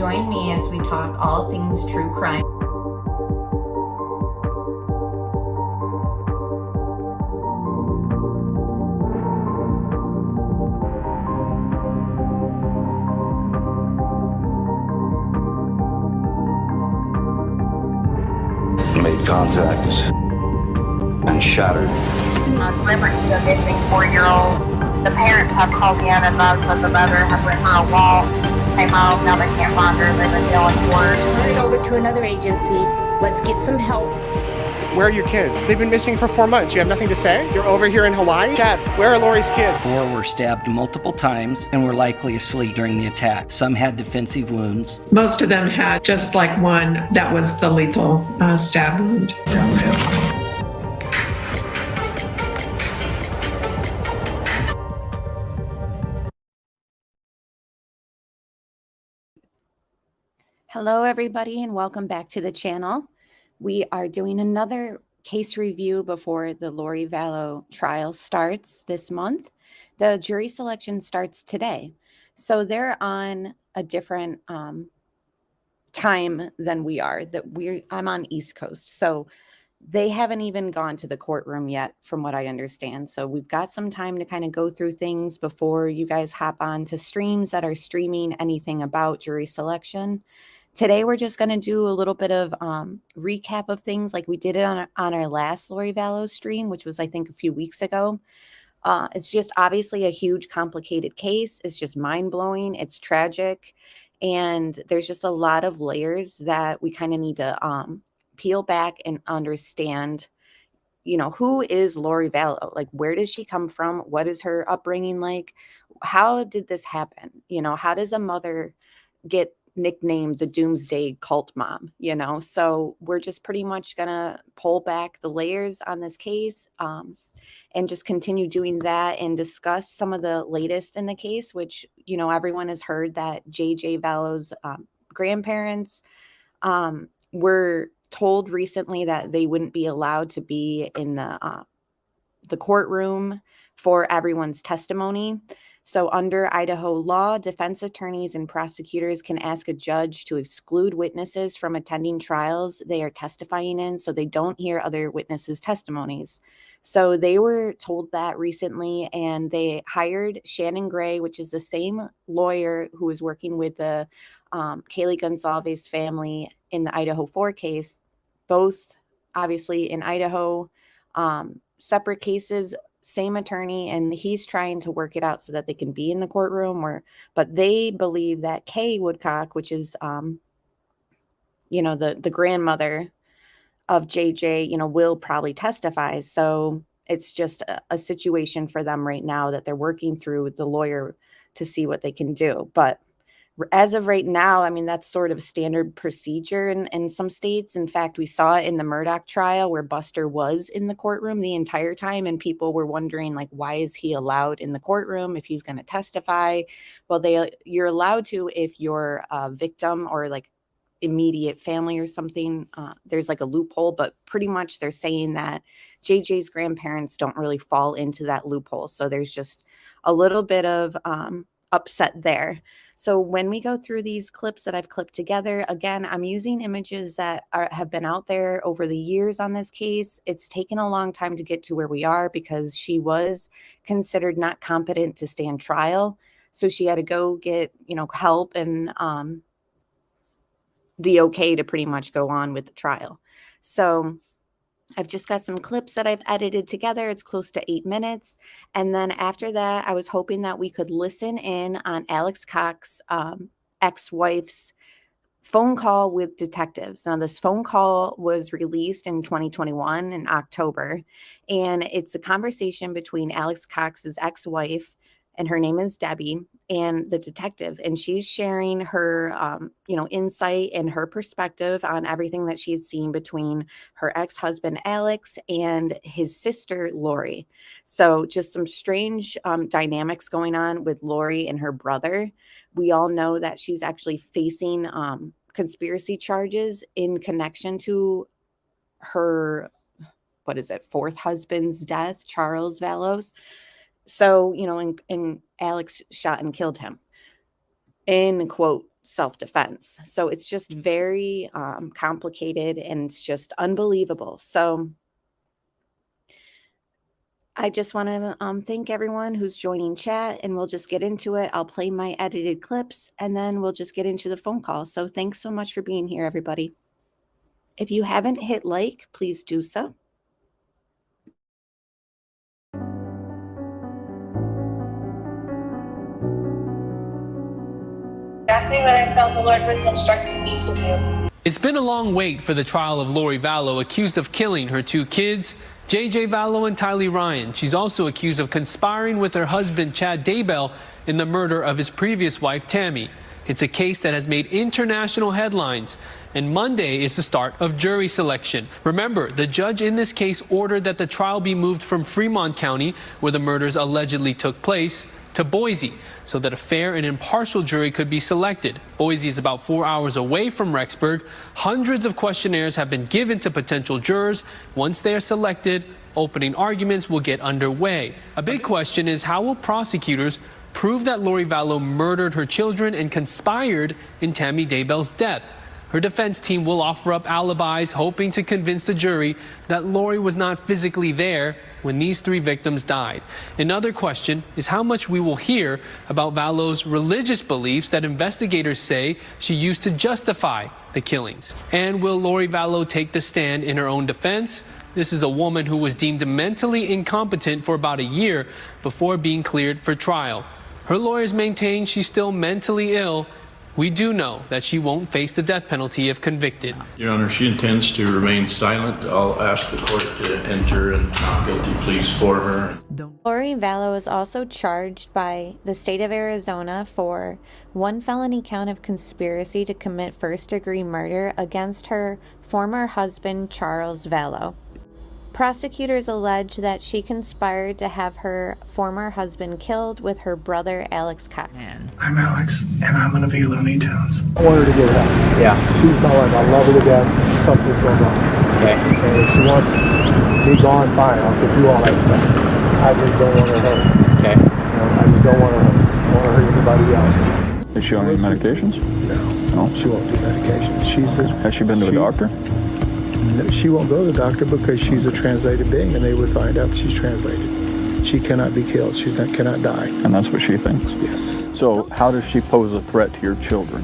Join me as we talk all things true crime. Made contact and shattered. Liberty, the missing 4-year-old. The parents have called in and thus that the mother had went for a walk, came home, now they can't find her, they've been feeling worse. Turn it over to another agency. Let's get some help. Where are your kids? They've been missing for 4 months. You have nothing to say? You're over here in Hawaii? Chad, where are Lori's kids? 4 were stabbed multiple times and were likely asleep during the attack. Some had defensive wounds. Most of them had just like one that was the lethal stab wound. Hello, everybody, and welcome back to the channel. We are doing another case review before the Lori Vallow trial starts this month. The jury selection starts today. So they're on a different time than we are. I'm on East Coast. So they haven't even gone to the courtroom yet, from what I understand. So we've got some time to kind of go through things before you guys hop on to streams that are streaming anything about jury selection. Today, we're just going to do a little bit of recap of things like we did it on our last Lori Vallow stream, which was, I think, a few weeks ago. It's just obviously a huge, complicated case. It's just mind-blowing. It's tragic. And there's just a lot of layers that we kind of need to peel back and understand, you know, who is Lori Vallow? Like, where does she come from? What is her upbringing like? How did this happen? You know, how does a mother get nicknamed the Doomsday cult mom, you know? So we're just pretty much gonna pull back the layers on this case and just continue doing that and discuss some of the latest in the case, which, you know, everyone has heard that J.J. Vallow's grandparents were told recently that they wouldn't be allowed to be in the courtroom for everyone's testimony. So under Idaho law, defense attorneys and prosecutors can ask a judge to exclude witnesses from attending trials they are testifying in so they don't hear other witnesses' testimonies. So they were told that recently, and they hired Shannon Gray, which is the same lawyer who was working with the Kaylee Gonzalez family in the Idaho 4 case, both obviously in Idaho, separate cases, same attorney, and he's trying to work it out so that they can be in the courtroom. But they believe that Kay Woodcock, which is, you know, the grandmother of JJ, you know, will probably testify. So it's just a situation for them right now that they're working through with the lawyer to see what they can do. But as of right now, I mean, that's sort of standard procedure in some states. In fact, we saw it in the Murdaugh trial where Buster was in the courtroom the entire time, and people were wondering, like, why is he allowed in the courtroom if he's going to testify? Well, you're allowed to if you're a victim or like immediate family or something. There's like a loophole, but pretty much they're saying that JJ's grandparents don't really fall into that loophole. So there's just a little bit of upset there. So when we go through these clips that I've clipped together, again, I'm using images that have been out there over the years on this case. It's taken a long time to get to where we are because she was considered not competent to stand trial. So she had to go get, you know, help and the okay to pretty much go on with the trial. So I've just got some clips that I've edited together. It's close to 8 minutes. And then after that, I was hoping that we could listen in on Alex Cox, ex-wife's phone call with detectives. Now, this phone call was released in 2021 in October, and it's a conversation between Alex Cox's ex-wife, and her name is Debbie, and the detective, and she's sharing her, you know, insight and her perspective on everything that she had seen between her ex-husband, Alex, and his sister, Lori. So just some strange dynamics going on with Lori and her brother. We all know that she's actually facing conspiracy charges in connection to her, what is it, fourth husband's death, Charles Vallow. So, you know, and Alex shot and killed him, in quote, self-defense. So it's just very complicated, and it's just unbelievable. So I just want to thank everyone who's joining chat, and we'll just get into it. I'll play my edited clips, and then we'll just get into the phone call. So thanks so much for being here, everybody. If you haven't hit like, please do so. Exactly what I felt the Lord was instructing me to do. It's been a long wait for the trial of Lori Vallow, accused of killing her 2 kids, JJ Vallow and Tylee Ryan. She's also accused of conspiring with her husband, Chad Daybell, in the murder of his previous wife, Tammy. It's a case that has made international headlines, and Monday is the start of jury selection. Remember, the judge in this case ordered that the trial be moved from Fremont County, where the murders allegedly took place, to Boise, so that a fair and impartial jury could be selected. Boise is about 4 hours away from Rexburg. Hundreds of questionnaires have been given to potential jurors. Once they are selected, opening arguments will get underway. A big question is, how will prosecutors prove that Lori Vallow murdered her children and conspired in Tammy Daybell's death? Her defense team will offer up alibis, hoping to convince the jury that Lori was not physically there when these 3 victims died. Another question is how much we will hear about Vallow's religious beliefs that investigators say she used to justify the killings. And will Lori Vallow take the stand in her own defense? This is a woman who was deemed mentally incompetent for about a year before being cleared for trial. Her lawyers maintain she's still mentally ill. We do know that she won't face the death penalty if convicted. Your Honor, she intends to remain silent. I'll ask the court to enter a not guilty pleas for her. Lori Vallow is also charged by the state of Arizona for 1 felony count of conspiracy to commit first-degree murder against her former husband, Charles Vallow. Prosecutors allege that she conspired to have her former husband killed with her brother, Alex Cox. I'm Alex, and I'm gonna be Looney Tunes. I want her to get it out. Yeah. She's my wife. I love her to death. Something's going on. Okay. And if she wants me gone, fine. I'll do all that stuff. I just don't want her hurt. Okay. I just don't want her hurt. I don't want to hurt anybody else. Is she on any medications? No. She won't do medications. Has she been to a doctor? She won't go to the doctor because she's a translated being, and they would find out she's translated. She cannot be killed. She cannot die. And that's what she thinks? Yes. So how does she pose a threat to your children?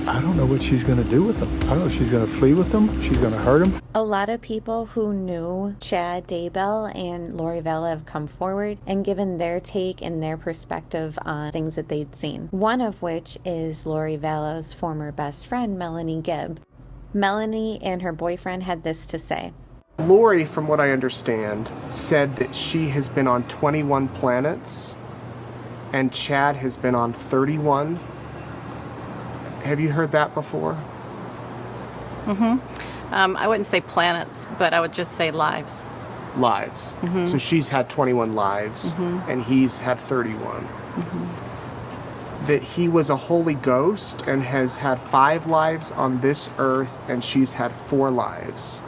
I don't know what she's going to do with them. I don't know if she's going to flee with them. She's going to hurt them. A lot of people who knew Chad Daybell and Lori Vallow have come forward and given their take and their perspective on things that they'd seen. One of which is Lori Vallow's former best friend, Melanie Gibb. Melanie and her boyfriend had this to say. Lori, from what I understand, said that she has been on 21 planets and Chad has been on 31. Have you heard that before? I wouldn't say planets, but I would just say lives. Lives. So she's had 21 lives and he's had 31. That he was a holy ghost and has had 5 lives on this earth, and she's had 4 lives.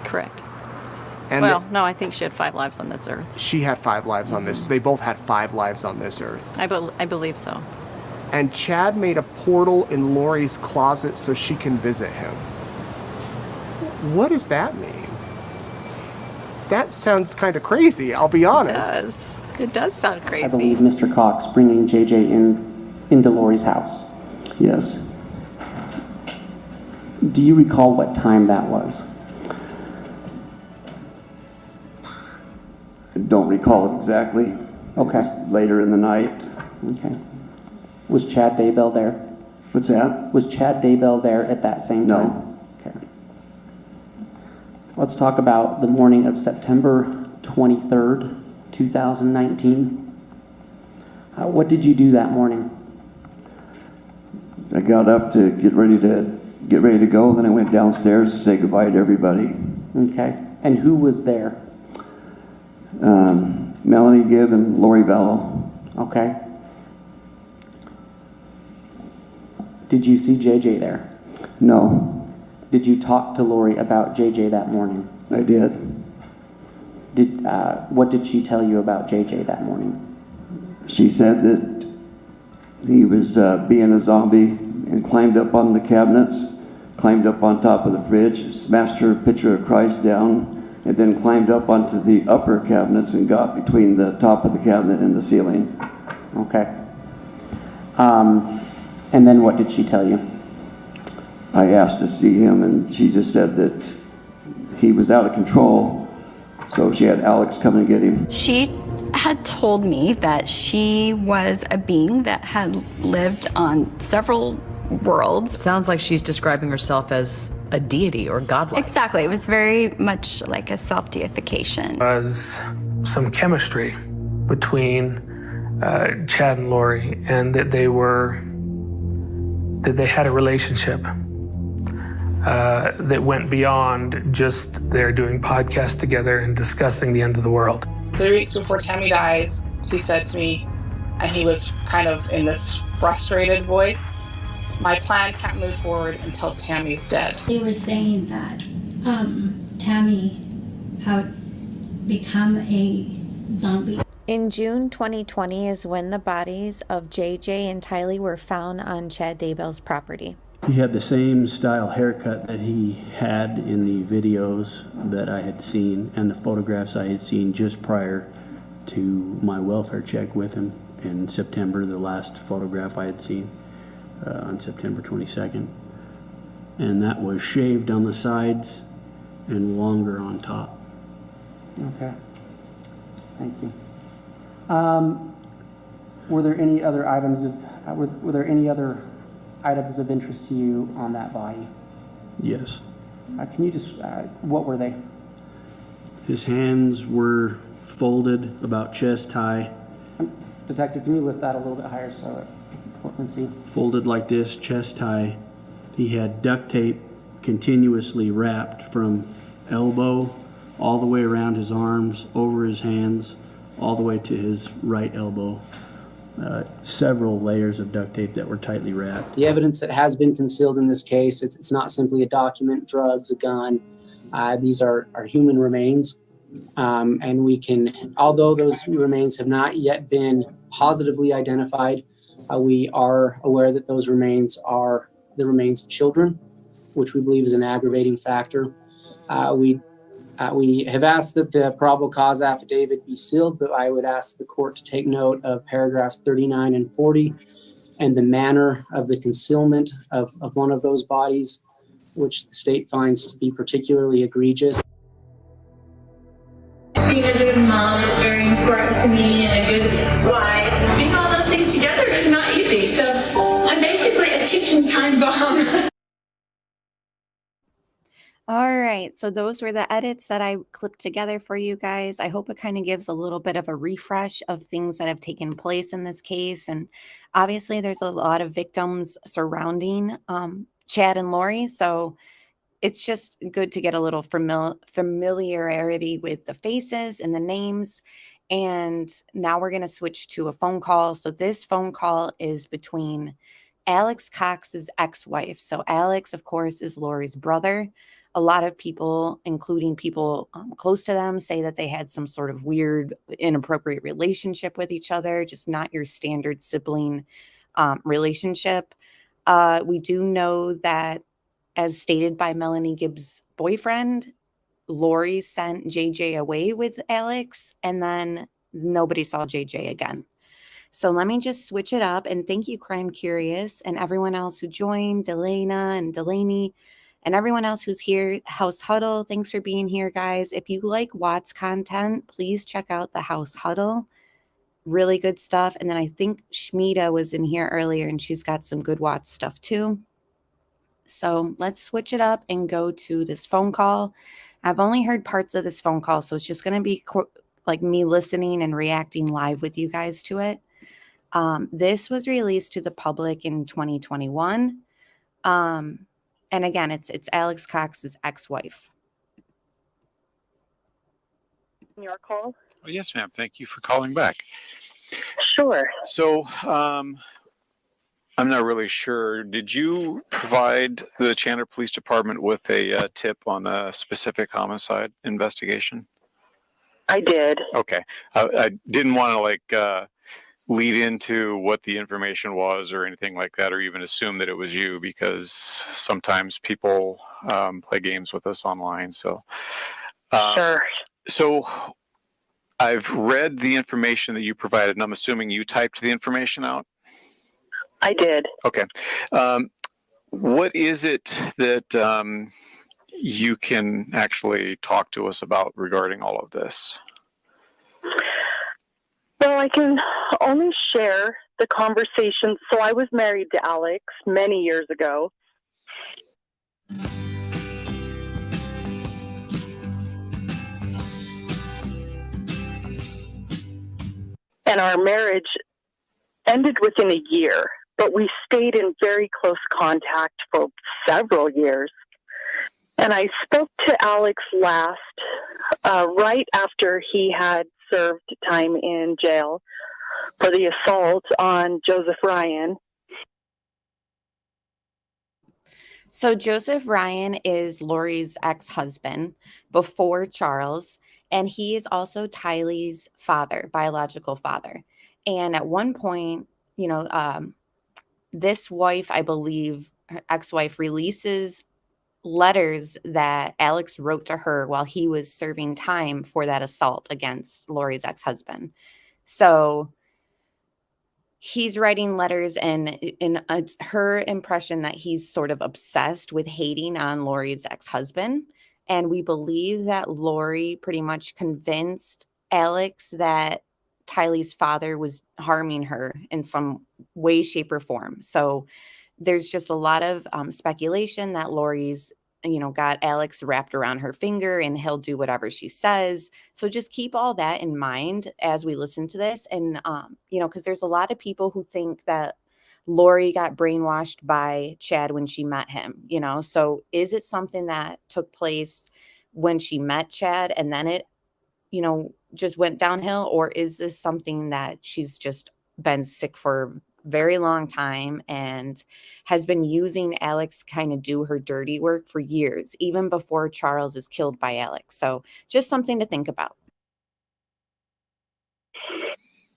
Correct. And well, no, I think she had 5 lives on this earth. She had 5 lives on this. They both had 5 lives on this earth. I believe so. And Chad made a portal in Lori's closet so she can visit him. What does that mean? That sounds kind of crazy, I'll be honest. It does. It does sound crazy. I believe Mr. Cox bringing JJ into Lori's house. Yes. Do you recall what time that was? I don't recall it exactly. Okay. It was later in the night. Okay. Was Chad Daybell there? What's that? Was Chad Daybell there at that same time? No. Okay. Let's talk about the morning of September 23rd, 2019. What did you do that morning? I got up to get ready to go, then I went downstairs to say goodbye to everybody. Okay. And who was there? Melanie Gibb and Lori Vallow. Okay. Did you see JJ there? No. Did you talk to Lori about JJ that morning? I did. What did she tell you about JJ that morning? She said that he was being a zombie and climbed up on the cabinets, climbed up on top of the fridge, smashed her picture of Christ down, and then climbed up onto the upper cabinets and got between the top of the cabinet and the ceiling. Okay. And then what did she tell you? I asked to see him, and she just said that he was out of control, so she had Alex come and get him. She had told me that she was a being that had lived on several worlds. Sounds like she's describing herself as a deity or godlike. Exactly. It was very much like a self-deification. Was some chemistry between Chad and Lori, and that they had a relationship that went beyond just their doing podcasts together and discussing the end of the world. 3 weeks before Tammy dies, he said to me, and he was kind of in this frustrated voice, "My plan can't move forward until Tammy's dead." They were saying that Tammy had become a zombie. In June 2020 is when the bodies of JJ and Tylee were found on Chad Daybell's property. He had the same style haircut that he had in the videos that I had seen and the photographs I had seen just prior to my welfare check with him in September, the last photograph I had seen on September 22nd. And that was shaved on the sides and longer on top. Okay. Thank you. Were there any other items of were there any other items of interest to you on that body? Yes. Can you just what were they? His hands were folded about chest high. Detective, can you lift that a little bit higher so people can see? Folded like this, chest high. He had duct tape continuously wrapped from elbow all the way around his arms, over his hands, all the way to his right elbow. Several layers of duct tape that were tightly wrapped. The evidence that has been concealed in this case, it's not simply a document, drugs, a gun. These are human remains. And we can, although those remains have not yet been positively identified, we are aware that those remains are the remains of children, which we believe is an aggravating factor. We have asked that the probable cause affidavit be sealed, but I would ask the court to take note of paragraphs 39 and 40 and the manner of the concealment of one of those bodies, which the state finds to be particularly egregious. Being a good mom is very important to me, and a good wife. Being all those things together is not easy, so I'm basically a ticking time bomb. All right, so those were the edits that I clipped together for you guys. I hope it kind of gives a little bit of a refresh of things that have taken place in this case. And obviously there's a lot of victims surrounding Chad and Lori, so it's just good to get a little familiarity with the faces and the names. And now we're going to switch to a phone call. So this phone call is between Alex Cox's ex-wife. So Alex, of course, is Lori's brother. A lot of people, including people close to them, say that they had some sort of weird, inappropriate relationship with each other, just not your standard sibling relationship. We do know that, as stated by Melanie Gibbs' boyfriend, Lori sent JJ away with Alex, and then nobody saw JJ again. So let me just switch it up. And thank you, Crime Curious, and everyone else who joined, Delana and Delaney, and everyone else who's here. House Huddle, thanks for being here, guys. If you like Watts content, please check out the House Huddle. Really good stuff. And then I think Shmita was in here earlier, and she's got some good Watts stuff too. So let's switch it up and go to this phone call. I've only heard parts of this phone call, so it's just going to be like me listening and reacting live with you guys to it. This was released to the public in 2021. And again, it's Alex Cox's ex-wife. Your call? Oh, yes, ma'am. Thank you for calling back. Sure. So, I'm not really sure. Did you provide the Chandler Police Department with a tip on a specific homicide investigation? I did. Okay. I didn't want to lead into what the information was or anything like that, or even assume that it was you, because sometimes people play games with us online. So, Sure. So I've read the information that you provided, and I'm assuming you typed the information out? I did. Okay. What is it that you can actually talk to us about regarding all of this? Well, I can only share the conversation. So I was married to Alex many years ago. And our marriage ended within a year, but we stayed in very close contact for several years. And I spoke to Alex last, right after he had served time in jail for the assault on Joseph Ryan. So Joseph Ryan is Lori's ex-husband before Charles, and he is also Tylee's father, biological father. And at one point, this wife, I believe, her ex-wife, releases letters that Alex wrote to her while he was serving time for that assault against Lori's ex-husband. So he's writing letters, and it's her impression that he's sort of obsessed with hating on Lori's ex-husband. And we believe that Lori pretty much convinced Alex that Tylee's father was harming her in some way, shape, or form. So there's just a lot of speculation that Lori's, got Alex wrapped around her finger and he'll do whatever she says. So just keep all that in mind as we listen to this. And, because there's a lot of people who think that Lori got brainwashed by Chad when she met him, So is it something that took place when she met Chad and then it, just went downhill? Or is this something that she's just been sick for very long time and has been using Alex kind of do her dirty work for years, even before Charles is killed by Alex? So just something to think about.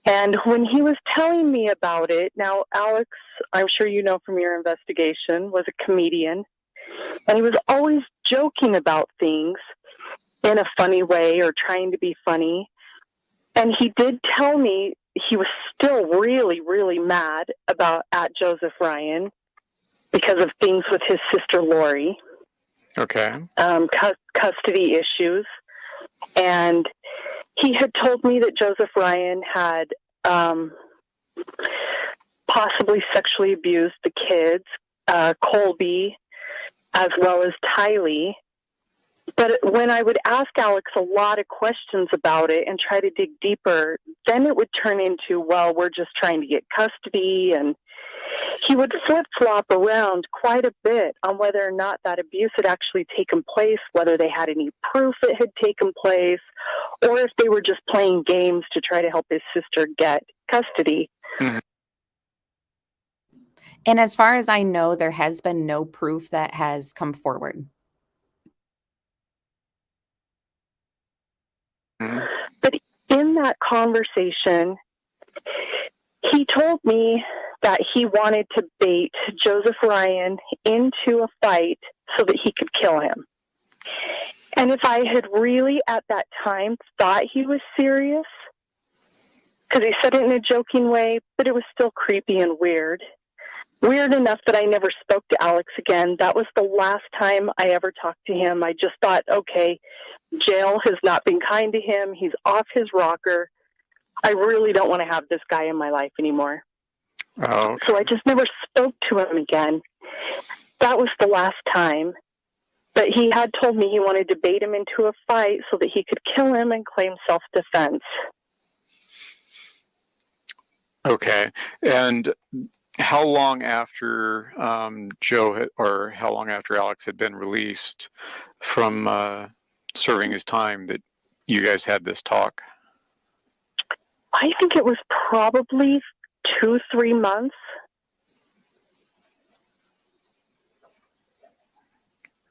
And when he was telling me about it, now Alex, I'm sure you know from your investigation, was a comedian, and he was always joking about things in a funny way or trying to be funny. And he did tell me he was still really, really mad at Joseph Ryan because of things with his sister Lori. Okay. Custody issues. And he had told me that Joseph Ryan had possibly sexually abused the kids, Colby, as well as Tylee. But when I would ask Alex a lot of questions about it and try to dig deeper, then it would turn into, well, we're just trying to get custody. And he would flip-flop around quite a bit on whether or not that abuse had actually taken place, whether they had any proof it had taken place, or if they were just playing games to try to help his sister get custody. Mm-hmm. And as far as I know, there has been no proof that has come forward. But in that conversation, he told me that he wanted to bait Joseph Ryan into a fight so that he could kill him. And if I had really at that time thought he was serious, because he said it in a joking way, but it was still creepy and weird. Weird enough that I never spoke to Alex again. That was the last time I ever talked to him. I just thought, okay, jail has not been kind to him. He's off his rocker. I really don't want to have this guy in my life anymore. Oh. So I just never spoke to him again. That was the last time. But he had told me he wanted to bait him into a fight so that he could kill him and claim self-defense. Okay. And how long after how long after Alex had been released from serving his time that you guys had this talk? I think it was probably 2-3 months.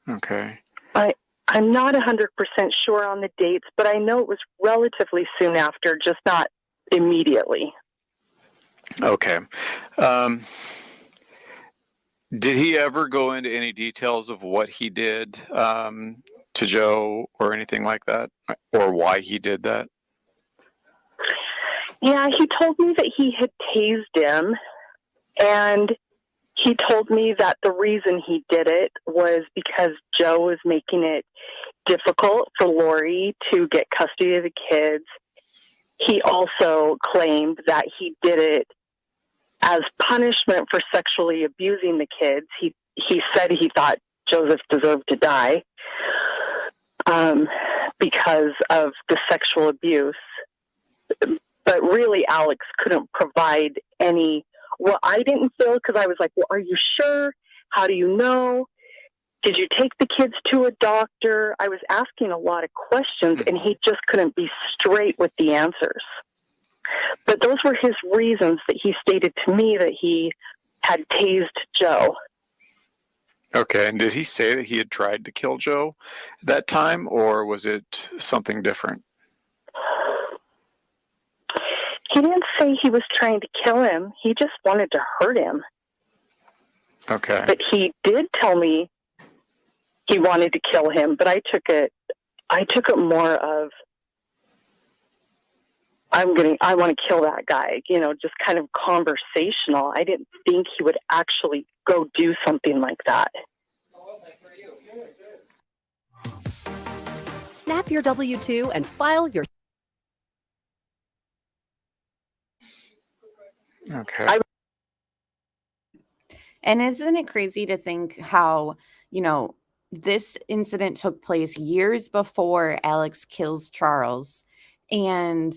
Okay. I'm not 100% sure on the dates, but I know it was relatively soon after, just not immediately. Okay. Um, did he ever go into any details of what he did to Joe or anything like that, or why he did that? Yeah, he told me that he had tased him, and he told me that the reason he did it was because Joe was making it difficult for Lori to get custody of the kids. He also claimed that he did it as punishment for sexually abusing the kids. He said he thought Joseph deserved to die because of the sexual abuse. But really, Alex couldn't provide any. Well, I didn't feel, because I was like, well, are you sure? How do you know? Did you take the kids to a doctor? I was asking a lot of questions, and he just couldn't be straight with the answers. But those were his reasons that he stated to me that he had tased Joe. Okay, and did he say that he had tried to kill Joe at that time, or was it something different? He didn't say he was trying to kill him. He just wanted to hurt him. Okay. But he did tell me he wanted to kill him, but I took it more of, I want to kill that guy, just kind of conversational. I didn't think he would actually go do something like that. Snap your W-2 and file your... Okay. And isn't it crazy to think how, this incident took place years before Alex kills Charles, and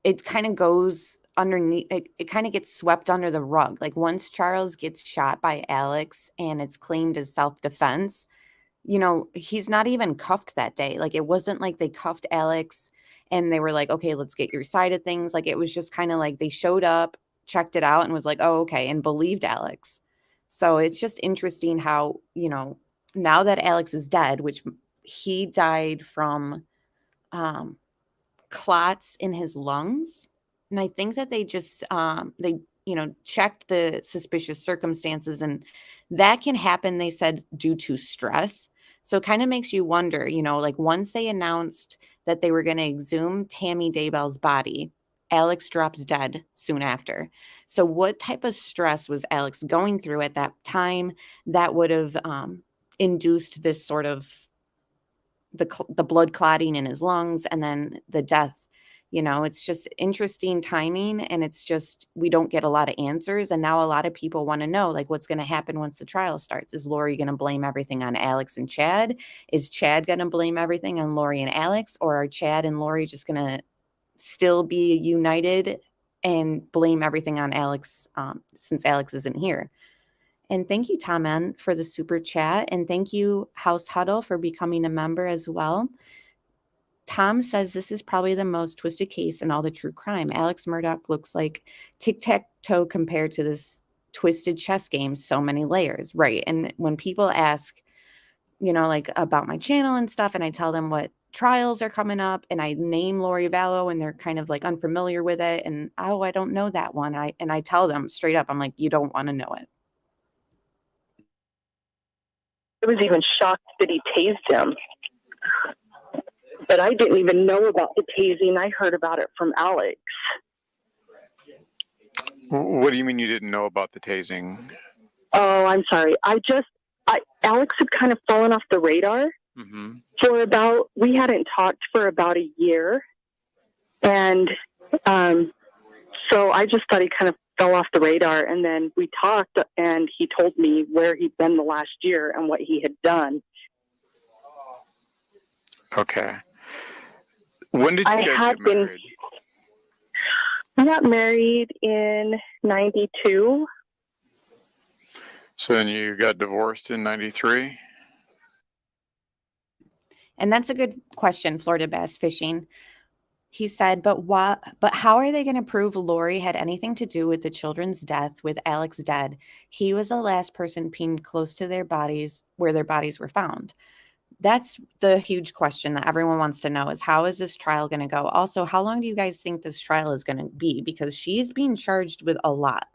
it kind of goes underneath, it kind of gets swept under the rug. Like once Charles gets shot by Alex and it's claimed as self-defense, he's not even cuffed that day. Like it wasn't like they cuffed Alex and they were like, okay, let's get your side of things. Like it was just kind of like they showed up, checked it out, and was like, oh, okay, and believed Alex. So it's just interesting how, now that Alex is dead, which he died from clots in his lungs. And I think that they just, checked the suspicious circumstances, and that can happen, they said, due to stress. So it kind of makes you wonder, like once they announced that they were going to exhume Tammy Daybell's body, Alex drops dead soon after. So what type of stress was Alex going through at that time that would have induced this sort of the blood clotting in his lungs and then the death? It's just interesting timing, and it's just, we don't get a lot of answers. And now a lot of people want to know, like, what's going to happen once the trial starts. Is Lori going to blame everything on Alex and Chad? Is Chad going to blame everything on Lori and Alex? Or are Chad and Lori just going to still be united and blame everything on Alex since Alex isn't here? And thank you, Tom N, for the super chat. And thank you, House Huddle, for becoming a member as well. Tom says this is probably the most twisted case in all the true crime. Alex Murdaugh looks like tic-tac-toe compared to this twisted chess game. So many layers. Right. And when people ask, like about my channel and stuff, and I tell them what trials are coming up and I name Lori Vallow and they're kind of like unfamiliar with it. And, oh, I don't know that one. I tell them straight up, I'm like, you don't want to know it. I was even shocked that he tased him. But I didn't even know about the tasing. I heard about it from Alex. What do you mean you didn't know about the tasing? Oh, I'm sorry. Alex had kind of fallen off the radar for we hadn't talked for about a year. And so I just thought he kind of fell off the radar. And then we talked, and he told me where he'd been the last year and what he had done. Okay. When did you guys get married? We got married in 92. So then you got divorced in 93? And that's a good question, Florida Bass Fishing. He said, but how are they going to prove Lori had anything to do with the children's death with Alex dead? He was the last person pinned close to their bodies where their bodies were found. That's the huge question that everyone wants to know is how is this trial going to go? Also, how long do you guys think this trial is going to be? Because she's being charged with a lot,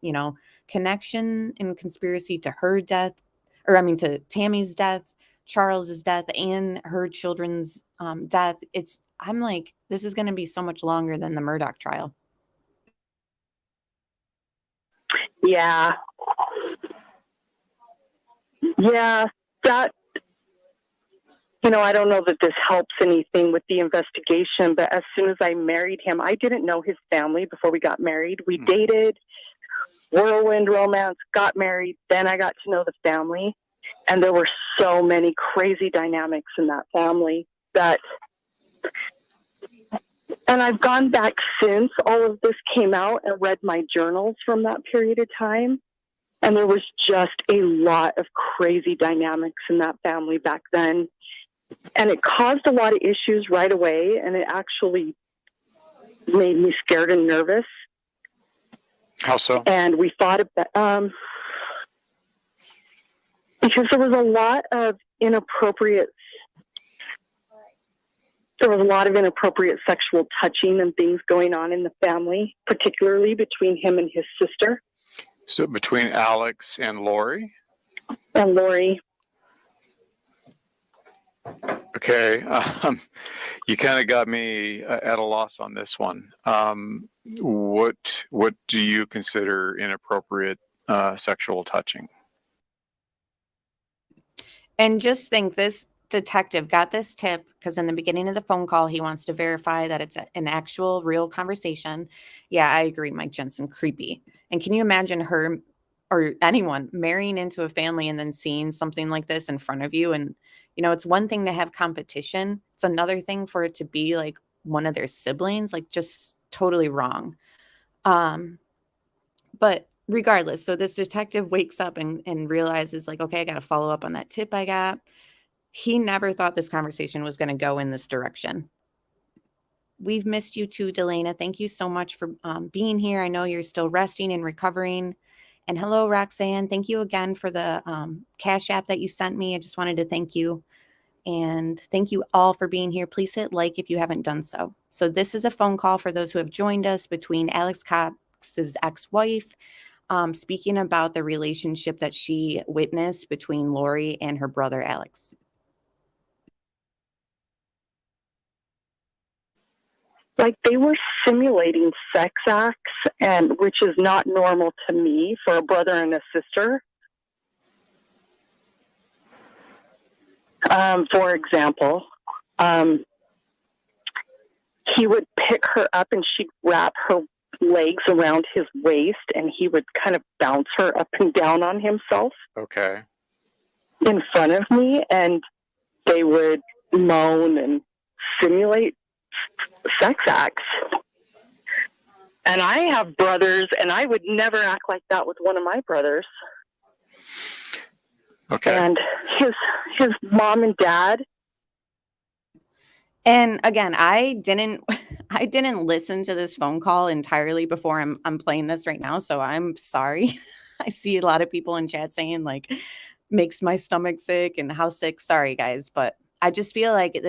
connection and conspiracy to her death, to Tammy's death, Charles's death, and her children's death. I'm like, this is going to be so much longer than the Murdaugh trial. Yeah. Yeah, that, I don't know that this helps anything with the investigation, but as soon as I married him, I didn't know his family before we got married. We dated, whirlwind romance, got married, then I got to know the family, and there were so many crazy dynamics in that family and I've gone back since all of this came out and read my journals from that period of time. And there was just a lot of crazy dynamics in that family back then. And it caused a lot of issues right away. And it actually made me scared and nervous. How so? And we thought about, because there was a lot of inappropriate sexual touching and things going on in the family, particularly between him and his sister. So between Alex and Lori? And Lori. Okay. You kind of got me at a loss on this one. What do you consider inappropriate sexual touching? And just think, this detective got this tip because in the beginning of the phone call, he wants to verify that it's an actual real conversation. Yeah, I agree, Mike Jensen, creepy. And can you imagine her or anyone marrying into a family and then seeing something like this in front of you? And, it's one thing to have competition. It's another thing for it to be like one of their siblings, like just totally wrong. But regardless, so this detective wakes up and realizes like, okay, I got to follow up on that tip I got. He never thought this conversation was going to go in this direction. We've missed you too, Delana. Thank you so much for being here. I know you're still resting and recovering. And hello, Roxanne. Thank you again for the Cash App that you sent me. I just wanted to thank you. And thank you all for being here. Please hit like if you haven't done so. So this is a phone call for those who have joined us between Alex Cox's ex-wife, speaking about the relationship that she witnessed between Lori and her brother, Alex. Like they were simulating sex acts, and which is not normal to me for a brother and a sister. For example, he would pick her up and she'd wrap her legs around his waist and he would kind of bounce her up and down on himself. Okay. In front of me, and they would moan and simulate sex acts. And I have brothers, and I would never act like that with one of my brothers. Okay. And his mom and dad. And again, I didn't listen to this phone call entirely before I'm playing this right now, so I'm sorry. I see a lot of people in chat saying like makes my stomach sick and how sick. Sorry guys, but I just feel like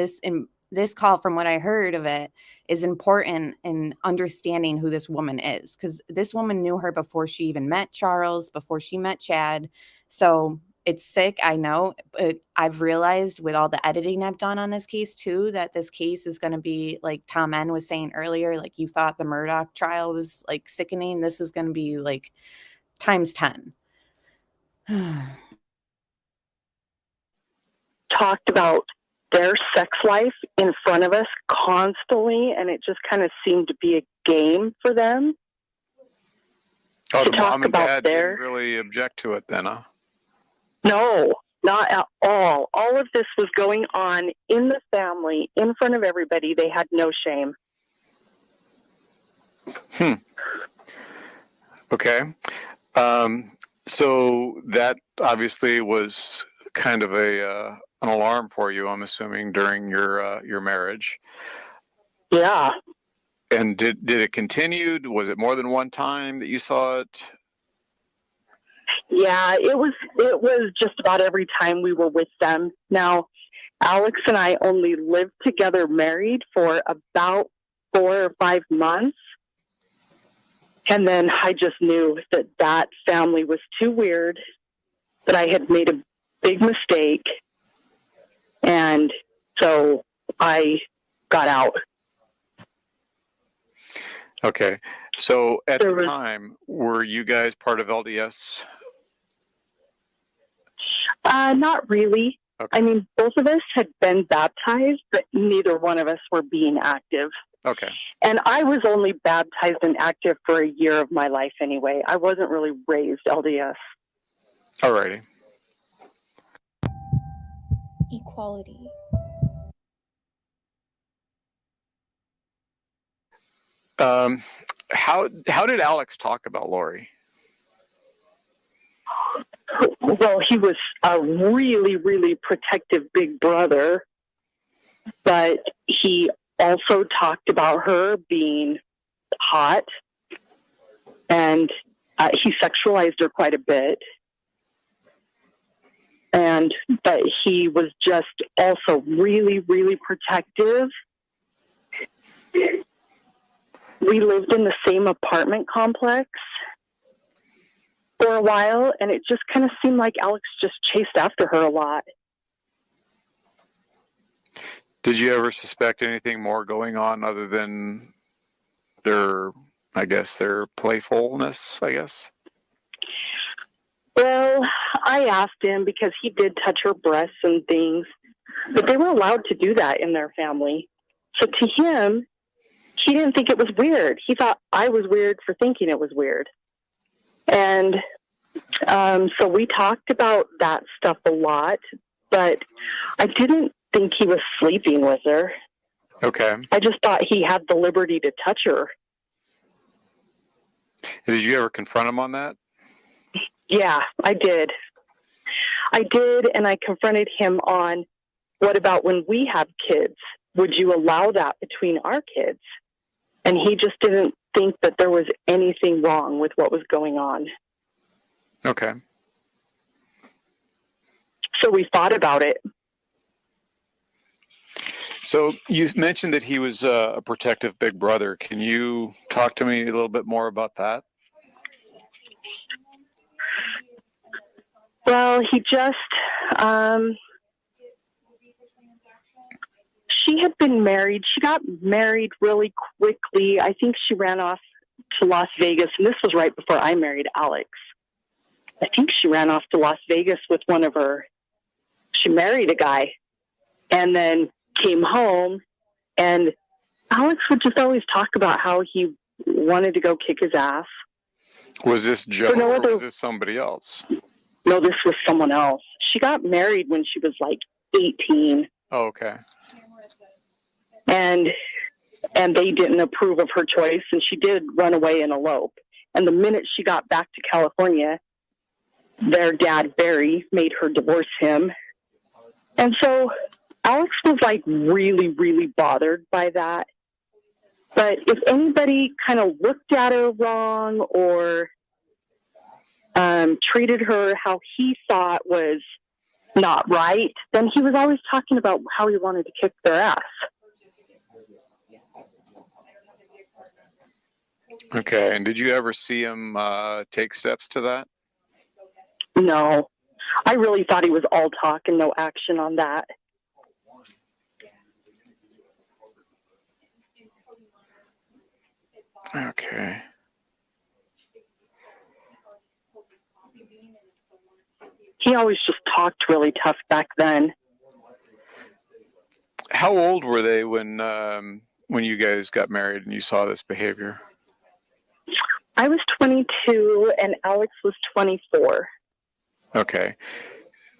this call, from what I heard of it, is important in understanding who this woman is, because this woman knew her before she even met Charles, before she met Chad. So it's sick, I know, but I've realized with all the editing I've done on this case too, that this case is going to be like Tom N was saying earlier, like you thought the Murdaugh trial was like sickening. This is going to be like times 10. Talked about their sex life in front of us constantly, and it just kind of seemed to be a game for them. Oh, the mom and dad didn't really object to it then, huh? No, not at all. All of this was going on in the family, in front of everybody. They had no shame. Okay. So that obviously was kind of an alarm for you, I'm assuming, during your marriage. Yeah. And did it continue? Was it more than one time that you saw it? Yeah, it was just about every time we were with them. Now, Alex and I only lived together married for about 4 or 5 months. And then I just knew that that family was too weird, that I had made a big mistake. And so I got out. Okay. So at the time, were you guys part of LDS? Not really. Okay. I mean, both of us had been baptized, but neither one of us were being active. Okay. And I was only baptized and active for a year of my life anyway. I wasn't really raised LDS. Alrighty. Equality. How did Alex talk about Lori? Well, he was a really, really protective big brother, but he also talked about her being hot, and he sexualized her quite a bit. But he was just also really, really protective. We lived in the same apartment complex for a while, and it just kind of seemed like Alex just chased after her a lot. Did you ever suspect anything more going on other than their playfulness, I guess? Well, I asked him because he did touch her breasts and things, but they were allowed to do that in their family. So to him, he didn't think it was weird. He thought I was weird for thinking it was weird. And so we talked about that stuff a lot, but I didn't think he was sleeping with her. Okay. I just thought he had the liberty to touch her. Did you ever confront him on that? Yeah, I did. And I confronted him on, what about when we have kids? Would you allow that between our kids? And he just didn't think that there was anything wrong with what was going on. Okay. So we fought about it. So you mentioned that he was a protective big brother. Can you talk to me a little bit more about that? Well, he just, she had been married. She got married really quickly. I think she ran off to Las Vegas, and this was right before I married Alex. I think she ran off to Las Vegas with she married a guy and then came home, and Alex would just always talk about how he wanted to go kick his ass. Was this Joe or was this somebody else? No, this was someone else. She got married when she was like 18. Oh, okay. And they didn't approve of her choice, and she did run away and elope. And the minute she got back to California, their dad, Barry, made her divorce him. And so Alex was like really, really bothered by that. But if anybody kind of looked at her wrong or treated her how he thought was not right, then he was always talking about how he wanted to kick their ass. Okay. And did you ever see him take steps to that? No. I really thought he was all talk and no action on that. Okay. He always just talked really tough back then. How old were they when you guys got married and you saw this behavior? I was 22 and Alex was 24. Okay.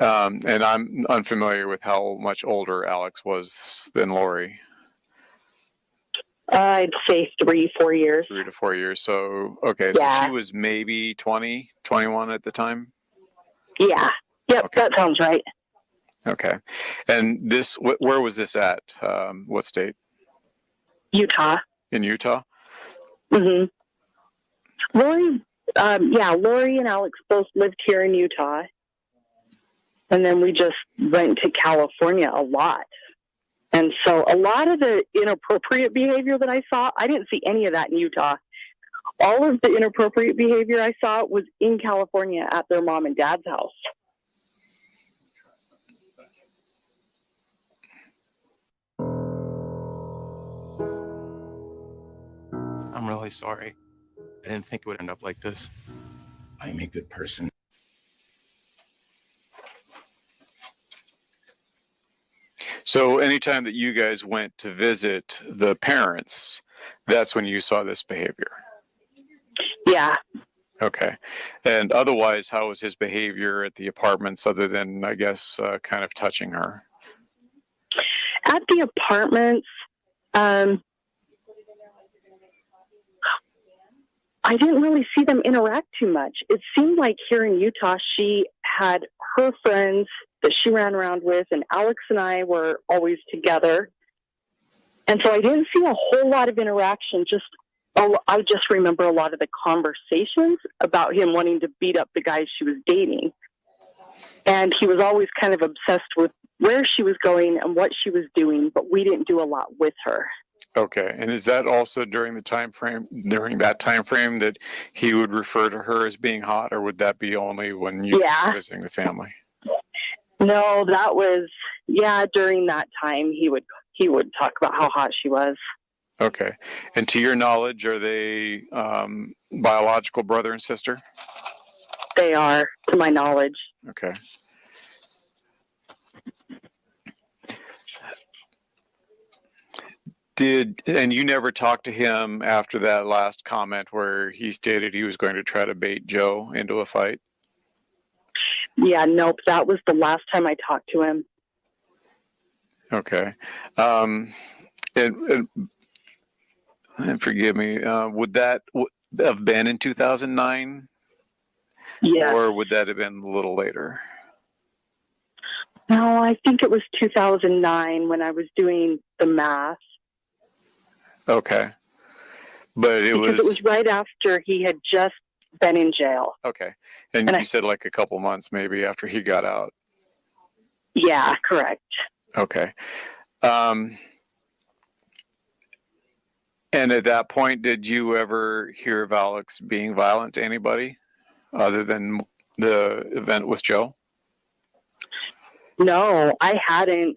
And I'm unfamiliar with how much older Alex was than Lori. I'd say 3-4 years. 3 to 4 years. So, okay. Yeah. So she was maybe 20, 21 at the time? Yeah. Yep. Okay. That sounds right. Okay. And where was this at? What state? Utah. In Utah? Mm-hmm. Lori and Alex both lived here in Utah. And then we just went to California a lot. And so a lot of the inappropriate behavior that I saw, I didn't see any of that in Utah. All of the inappropriate behavior I saw was in California at their mom and dad's house. I'm really sorry. I didn't think it would end up like this. I'm a good person. So anytime that you guys went to visit the parents, that's when you saw this behavior? Yeah. Okay. And otherwise, how was his behavior at the apartments other than, I guess, kind of touching her? At the apartments, I didn't really see them interact too much. It seemed like here in Utah, she had her friends that she ran around with, and Alex and I were always together. And so I didn't see a whole lot of interaction. I just remember a lot of the conversations about him wanting to beat up the guys she was dating. And he was always kind of obsessed with where she was going and what she was doing, but we didn't do a lot with her. Okay. And is that also during that time frame that he would refer to her as being hot, or would that be only when you were visiting the family? No, that was, during that time he would talk about how hot she was. Okay. And to your knowledge, are they biological brother and sister? They are, to my knowledge. Okay. And you never talked to him after that last comment where he stated he was going to try to bait Joe into a fight? Yeah, nope. That was the last time I talked to him. Okay. And forgive me, would that have been in 2009? Yeah. Or would that have been a little later? No, I think it was 2009 when I was doing the math. Okay. But it was right after he had just been in jail. Okay. And you said like a couple months maybe after he got out. Yeah, correct. Okay. And at that point, did you ever hear of Alex being violent to anybody other than the event with Joe? No, I hadn't.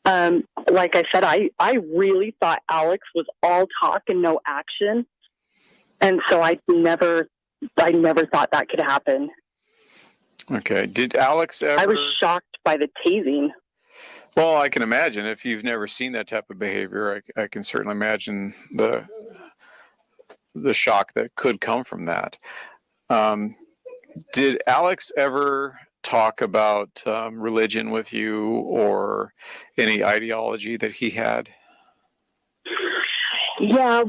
Like I said, I really thought Alex was all talk and no action. And so I never thought that could happen. Okay. Did Alex ever... I was shocked by the tasing. Well, I can imagine if you've never seen that type of behavior, I can certainly imagine the shock that could come from that. Did Alex ever talk about religion with you or any ideology that he had? Yeah,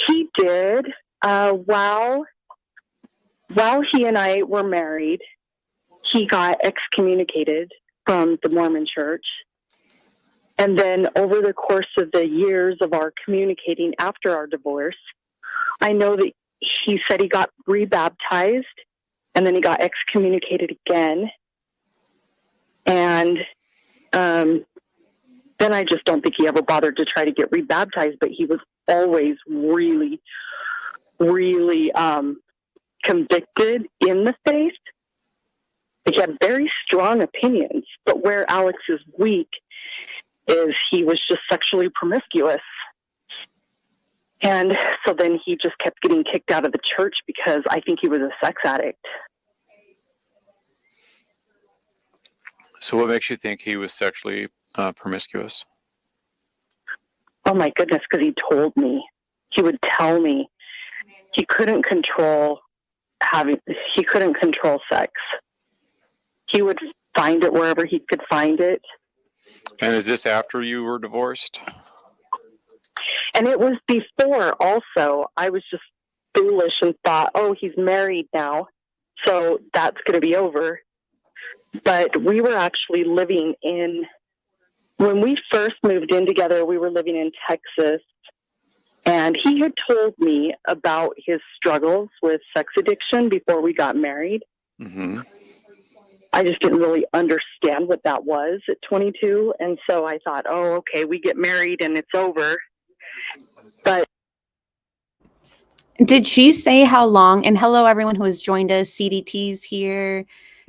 he did. While he and I were married, he got excommunicated from the Mormon church. And then over the course of the years of our communicating after our divorce, I know that he said he got rebaptized and then he got excommunicated again. And then I just don't think he ever bothered to try to get rebaptized, but he was always really, really convicted in the faith. He had very strong opinions, but where Alex is weak is he was just sexually promiscuous. And so then he just kept getting kicked out of the church because I think he was a sex addict. So what makes you think he was sexually promiscuous? Oh my goodness, because he told me. He would tell me. He couldn't control sex. He would find it wherever he could find it. And is this after you were divorced? And it was before also. I was just foolish and thought, oh, he's married now, so that's going to be over. But we were actually living when we first moved in together, we were living in Texas. And he had told me about his struggles with sex addiction before we got married. Mm-hmm. I just didn't really understand what that was at 22. And so I thought, oh, okay, we get married and it's over. But Did she say how long? And hello, everyone who has joined us. CDT's here.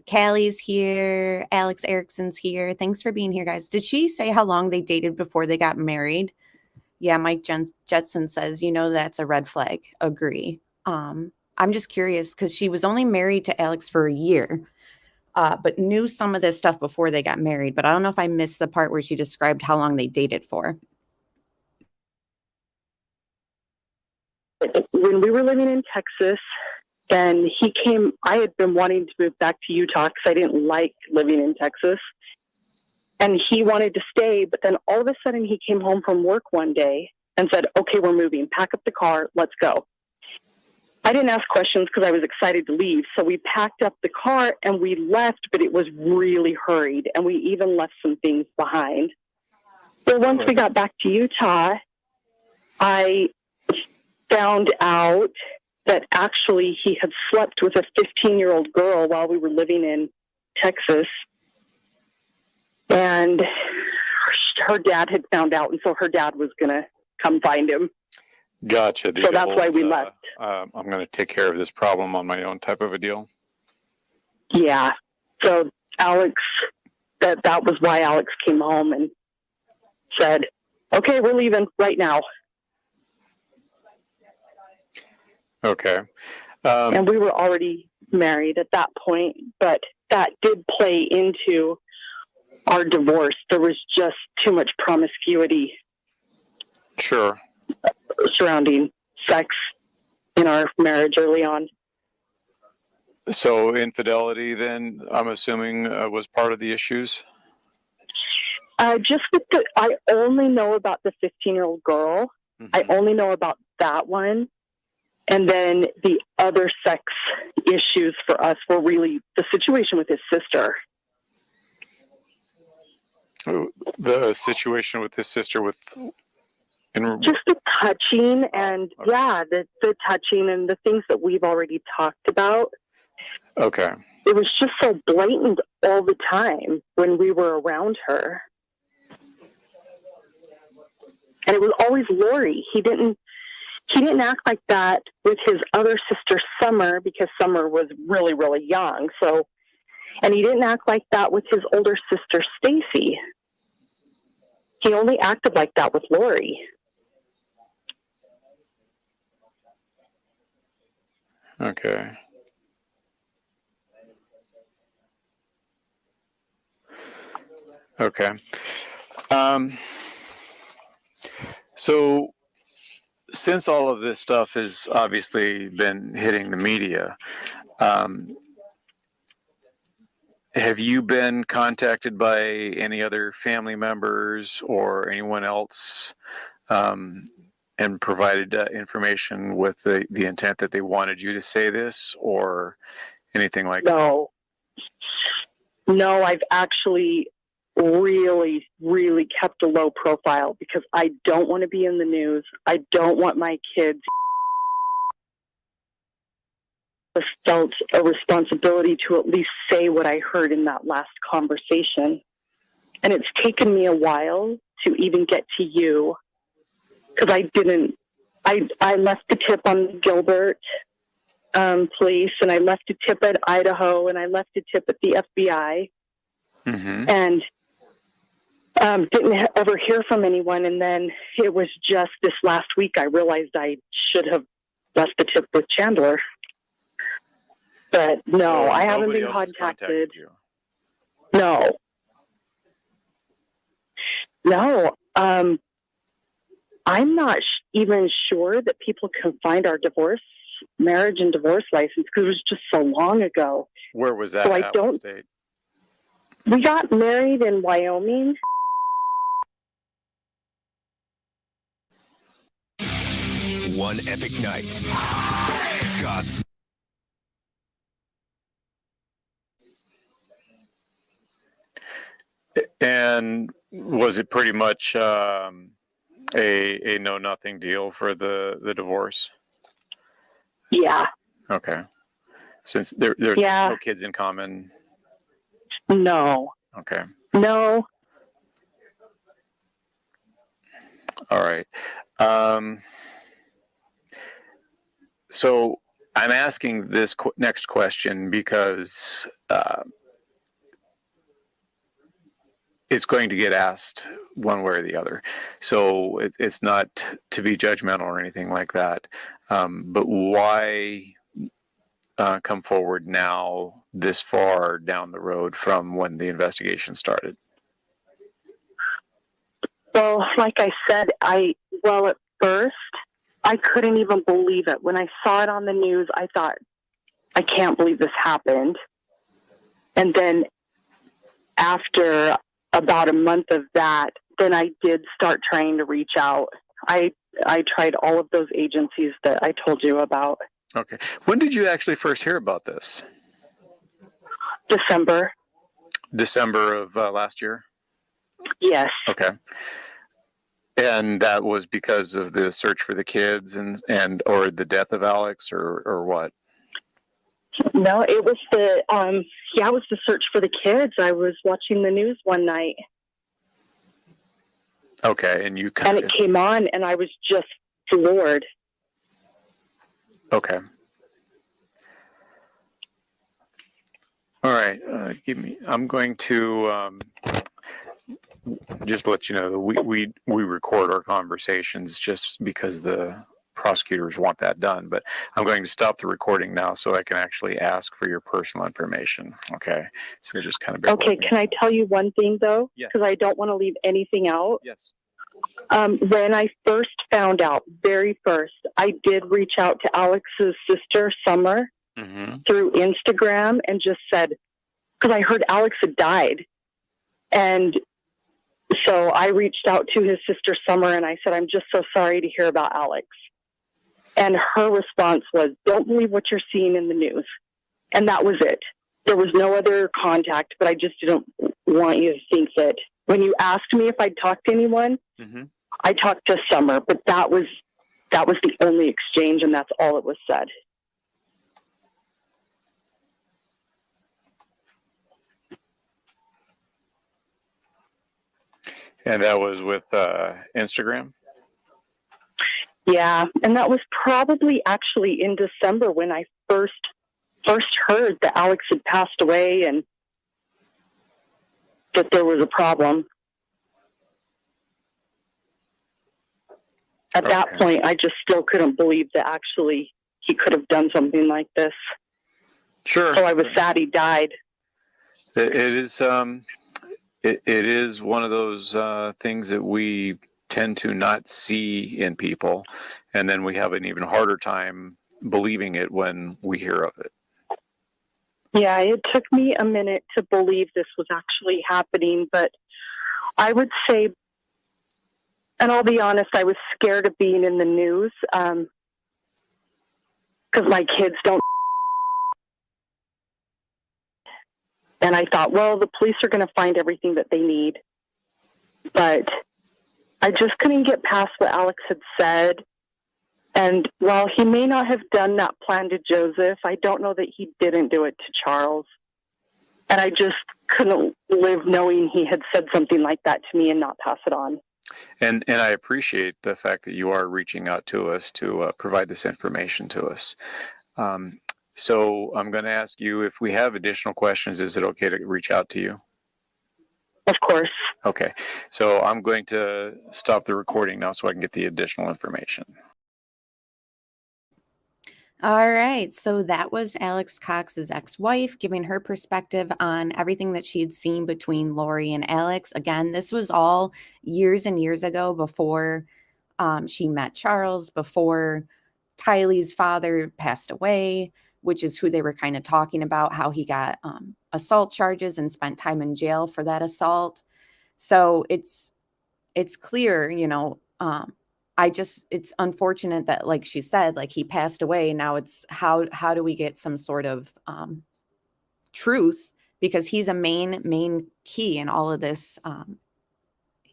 Callie's here. Alex Erickson's here. Thanks for being here, guys. Did she say how long they dated before they got married? Yeah, Mike Jetson says, that's a red flag. Agree. I'm just curious because she was only married to Alex for a year, but knew some of this stuff before they got married. But I don't know if I missed the part where she described how long they dated for. when we were living in Texas, and I had been wanting to move back to Utah because I didn't like living in Texas. And he wanted to stay, but then all of a sudden he came home from work one day and said, okay, we're moving. Pack up the car. Let's go. I didn't ask questions because I was excited to leave. So we packed up the car and we left, but it was really hurried. And we even left some things behind. Well, once we got back to Utah, I found out that actually he had slept with a 15-year-old girl while we were living in Texas. And her dad had found out, and so her dad was going to come find him. Gotcha. So that's why we left. I'm going to take care of this problem on my own type of a deal. Yeah. So Alex, that was why Alex came home and said, okay, we're leaving right now. Okay. And we were already married at that point, but that did play into our divorce. There was just too much promiscuity. Sure. Surrounding sex in our marriage early on. So infidelity then, I'm assuming, was part of the issues? Just with I only know about the 15-year-old girl. Mm-hmm. I only know about that one. And then the other sex issues for us were really the situation with his sister. The situation with his sister just the touching and the touching and the things that we've already talked about. Okay. It was just so blatant all the time when we were around her. And it was always Lori. He didn't act like that with his other sister, Summer, because Summer was really, really young. So, and he didn't act like that with his older sister, Stacy. He only acted like that with Lori. Okay. Okay. So since all of this stuff has obviously been hitting the media, have you been contacted by any other family members or anyone else and provided information with the intent that they wanted you to say this or anything like that? No, I've actually really, really kept a low profile because I don't want to be in the news. I don't want my kids felt a responsibility to at least say what I heard in that last conversation. And it's taken me a while to even get to you because I left the tip on Gilbert police, and I left a tip at Idaho, and I left a tip at the FBI. Mm-hmm. And didn't ever hear from anyone. And then it was just this last week I realized I should have left the tip with Chandler. But no, I haven't been contacted. No. I'm not even sure that people can find our marriage and divorce license because it was just so long ago. Where was that? So state? We got married in Wyoming. One epic night. God's. And was it pretty much a know-nothing deal for the divorce? Yeah. Okay. Since there's no kids in common. No. Okay. No. All right. So I'm asking this next question because it's going to get asked one way or the other. So it's not to be judgmental or anything like that. But why come forward now this far down the road from when the investigation started? Well, like I said, at first, I couldn't even believe it. When I saw it on the news, I thought, I can't believe this happened. And then after about a month of that, then I did start trying to reach out. I tried all of those agencies that I told you about. Okay. When did you actually first hear about this? December. December of last year? Yes. Okay. And that was because of the search for the kids and or the death of Alex or what? No, it was it was the search for the kids. I was watching the news one night. Okay, and it came on, and I was just floored. Okay. All right. I'm going to just let you know that we record our conversations just because the prosecutors want that done. But I'm going to stop the recording now so I can actually ask for your personal information. Okay. So just kind of bear Okay. with me. Can I tell you one thing though? Yes. Because I don't want to leave anything out. Yes. When I first found out, very first, I did reach out to Alex's sister, Summer, through Instagram and just said, because I heard Alex had died. And so I reached out to his sister, Summer, and I said, I'm just so sorry to hear about Alex. And her response was, don't believe what you're seeing in the news. And that was it. There was no other contact, but I just didn't want you to think that when you asked me if I'd talked to anyone, I talked to Summer, but that was the only exchange, and that's all it was said. And that was with Instagram? Yeah, and that was probably actually in December when I first heard that Alex had passed away and that there was a problem. At that point, I just still couldn't believe that actually he could have done something like this. Sure. So I was sad he died. It is it is one of those things that we tend to not see in people, and then we have an even harder time believing it when we hear of it. Yeah, it took me a minute to believe this was actually happening, but I would say, and I'll be honest, I was scared of being in the news because my kids don't. And I thought, well, the police are going to find everything that they need. But I just couldn't get past what Alex had said. And while he may not have done that plan to Joseph, I don't know that he didn't do it to Charles. And I just couldn't live knowing he had said something like that to me and not pass it on. And I appreciate the fact that you are reaching out to us to provide this information to us. So I'm going to ask you, if we have additional questions, is it okay to reach out to you? Of course. Okay. So I'm going to stop the recording now so I can get the additional information. All right. So that was Alex Cox's ex-wife giving her perspective on everything that she had seen between Lori and Alex. Again, this was all years and years ago before she met Charles, before Tylee's father passed away, which is who they were kind of talking about, how he got assault charges and spent time in jail for that assault. So it's clear, you know, it's unfortunate that, like she said, like he passed away. Now it's how do we get some sort of truth, because he's a main key in all of this.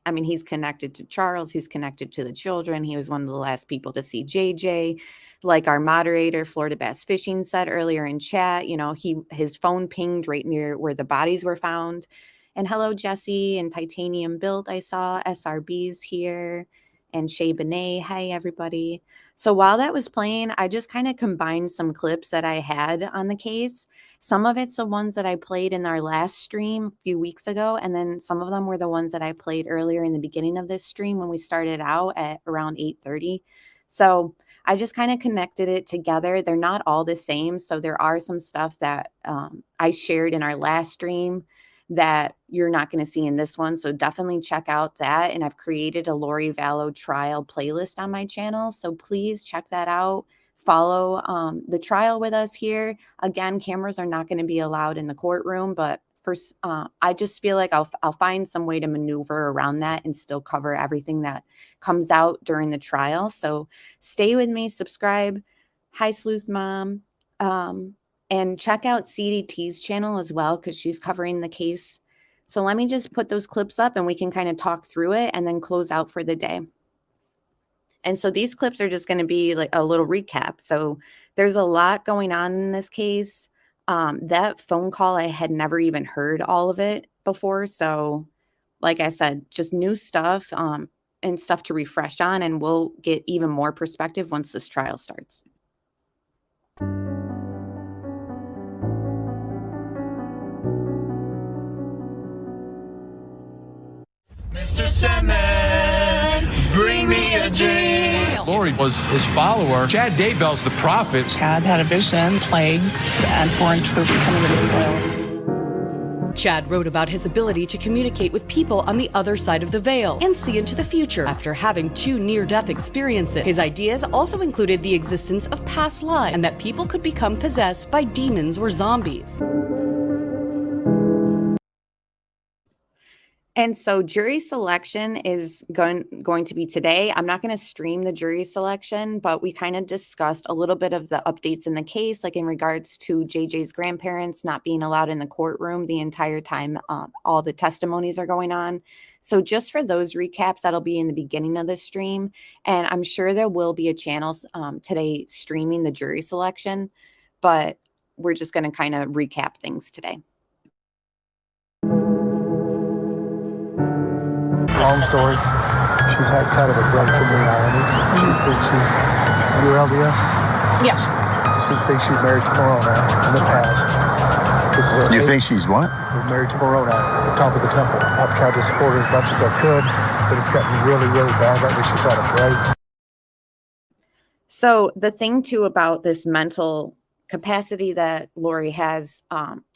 I mean, he's connected to Charles. He's connected to the children. He was one of the last people to see JJ. Like our moderator, Florida Bass Fishing, said earlier in chat, you know, his phone pinged right near where the bodies were found. And hello, Jesse and Titanium Built. I saw SRB's here and Shay Benet. Hi, everybody. So while that was playing, I just kind of combined some clips that I had on the case. Some of it's the ones that I played in our last stream a few weeks ago. And then some of them were the ones that I played earlier in the beginning of this stream when we started out at around 8:30. So I just kind of connected it together. They're not all the same. So there are some stuff that I shared in our last stream that you're not going to see in this one. So definitely check out that. And I've created a Lori Vallow trial playlist on my channel. So please check that out. Follow the trial with us here. Again, cameras are not going to be allowed in the courtroom, but first, I just feel like I'll find some way to maneuver around that and still cover everything that comes out during the trial. So stay with me, subscribe. Hi, Sleuth Mom. And check out CDT's channel as well, because she's covering the case. So let me just put those clips up and we can kind of talk through it and then close out for the day. And so these clips are just going to be like a little recap. So there's a lot going on in this case. That phone call, I had never even heard all of it before. So like I said, just new stuff and stuff to refresh on, and we'll get even more perspective once this trial starts. Mr. Sandman, bring me a drink. Lori was his follower. Chad Daybell's the prophet. Chad had a vision, plagues, and foreign troops coming to the soil. Chad wrote about his ability to communicate with people on the other side of the veil and see into the future after having 2 near-death experiences. His ideas also included the existence of past lives and that people could become possessed by demons or zombies. And so jury selection is going to be today. I'm not going to stream the jury selection, but we kind of discussed a little bit of the updates in the case, like in regards to JJ's grandparents not being allowed in the courtroom the entire time all the testimonies are going on. So just for those recaps, that'll be in the beginning of the stream. And I'm sure there will be a channel today streaming the jury selection, but we're just going to kind of recap things today. Long story. She's had kind of a break from reality. She thinks you're LDS? Yes. She thinks she's married to Moroni in the past. You think she's what? Married to Moroni at the top of the temple. I've tried to support her as much as I could, but it's gotten really, really bad lately. She's had a break. So the thing too about this mental capacity that Lori has,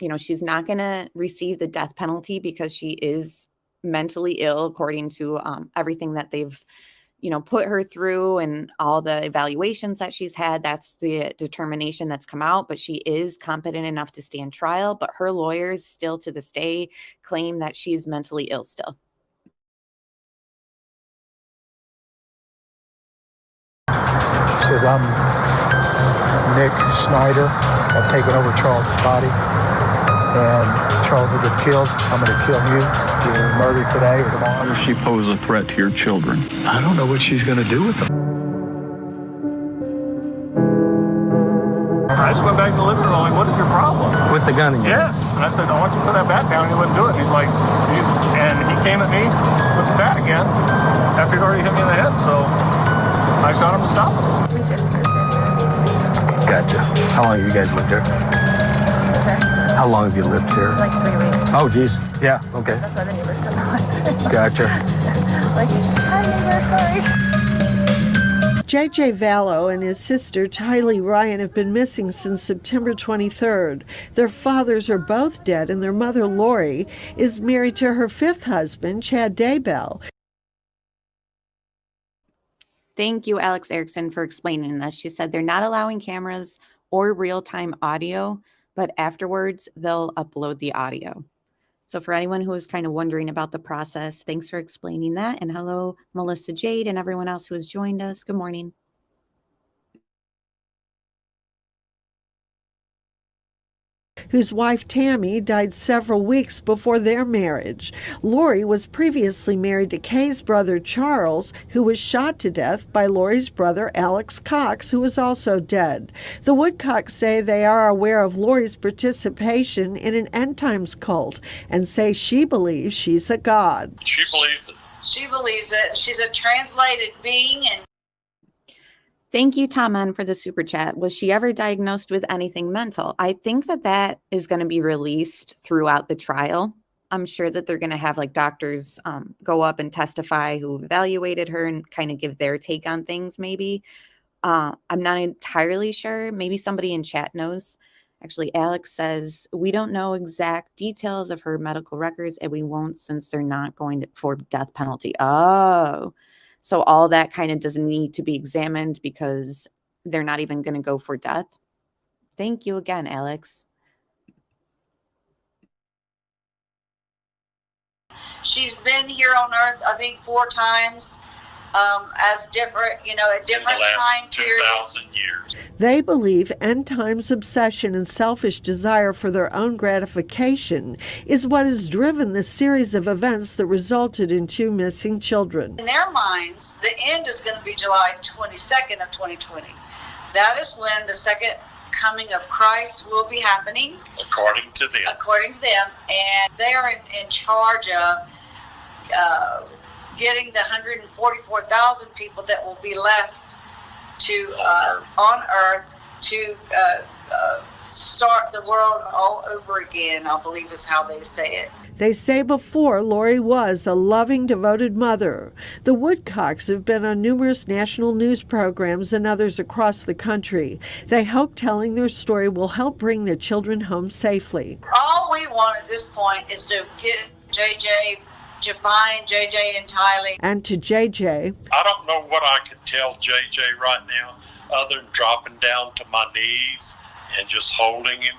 you know, she's not going to receive the death penalty because she is mentally ill, according to everything that they've, you know, put her through and all the evaluations that she's had. That's the determination that's come out, but she is competent enough to stand trial. But her lawyers still to this day claim that she's mentally ill still. She says, I'm Nick Snyder. I've taken over Charles' body. And Charles has been killed. I'm going to kill you. You're murdered today or tomorrow. Does she pose a threat to your children? I don't know what she's going to do with them. I just went back to the living room. Like, what is your problem? With the gun again? Yes. And I said, I want you to put that bat down. He wouldn't do it. He's like, and he came at me with the bat again after he'd already hit me in the head. So I shot him to stop him. Gotcha. How long have you guys lived here? How long have you lived here? Like 3 weeks. Oh, geez. Yeah, okay. That's why the neighbors still know us. Gotcha. Like, hi neighbor, sorry. JJ Vallow and his sister Tylee Ryan have been missing since September 23rd. Their fathers are both dead, and their mother, Lori, is married to her 5th husband, Chad Daybell. Thank you, Alex Erickson, for explaining this. She said they're not allowing cameras or real-time audio, but afterwards they'll upload the audio. So for anyone who is kind of wondering about the process, thanks for explaining that. And hello, Melissa Jade and everyone else who has joined us. Good morning. whose wife Tammy died several weeks before their marriage. Lori was previously married to Kay's brother Charles, who was shot to death by Lori's brother Alex Cox, who was also dead. The Woodcocks say they are aware of Lori's participation in an end times cult and say she believes she's a god. She believes it. She believes it. She's a translated being. And Thank you, Tom N, for the super chat. Was she ever diagnosed with anything mental? I think that is going to be released throughout the trial. I'm sure that they're going to have like doctors go up and testify who evaluated her and kind of give their take on things maybe. I'm not entirely sure. Maybe somebody in chat knows. Actually, Alex says, we don't know exact details of her medical records and we won't since they're not going for death penalty. Oh, so all that kind of doesn't need to be examined because they're not even going to go for death. Thank you again, Alex. she's been here on Earth, I think, 4 times. As different, at different time periods. 2,000 years. They believe end times obsession and selfish desire for their own gratification is what has driven the series of events that resulted in 2 missing children. In their minds, the end is going to be July 22nd of 2020. That is when the second coming of Christ will be happening. According to them. And they are in charge of getting the 144,000 people that will be left to on Earth to start the world all over again, I believe is how they say it. They say before Lori was a loving, devoted mother. The Woodcocks have been on numerous national news programs and others across the country. They hope telling their story will help bring the children home safely. All we want at this point is to get to find JJ and Tylee. And to JJ, I don't know what I could tell JJ right now other than dropping down to my knees and just holding him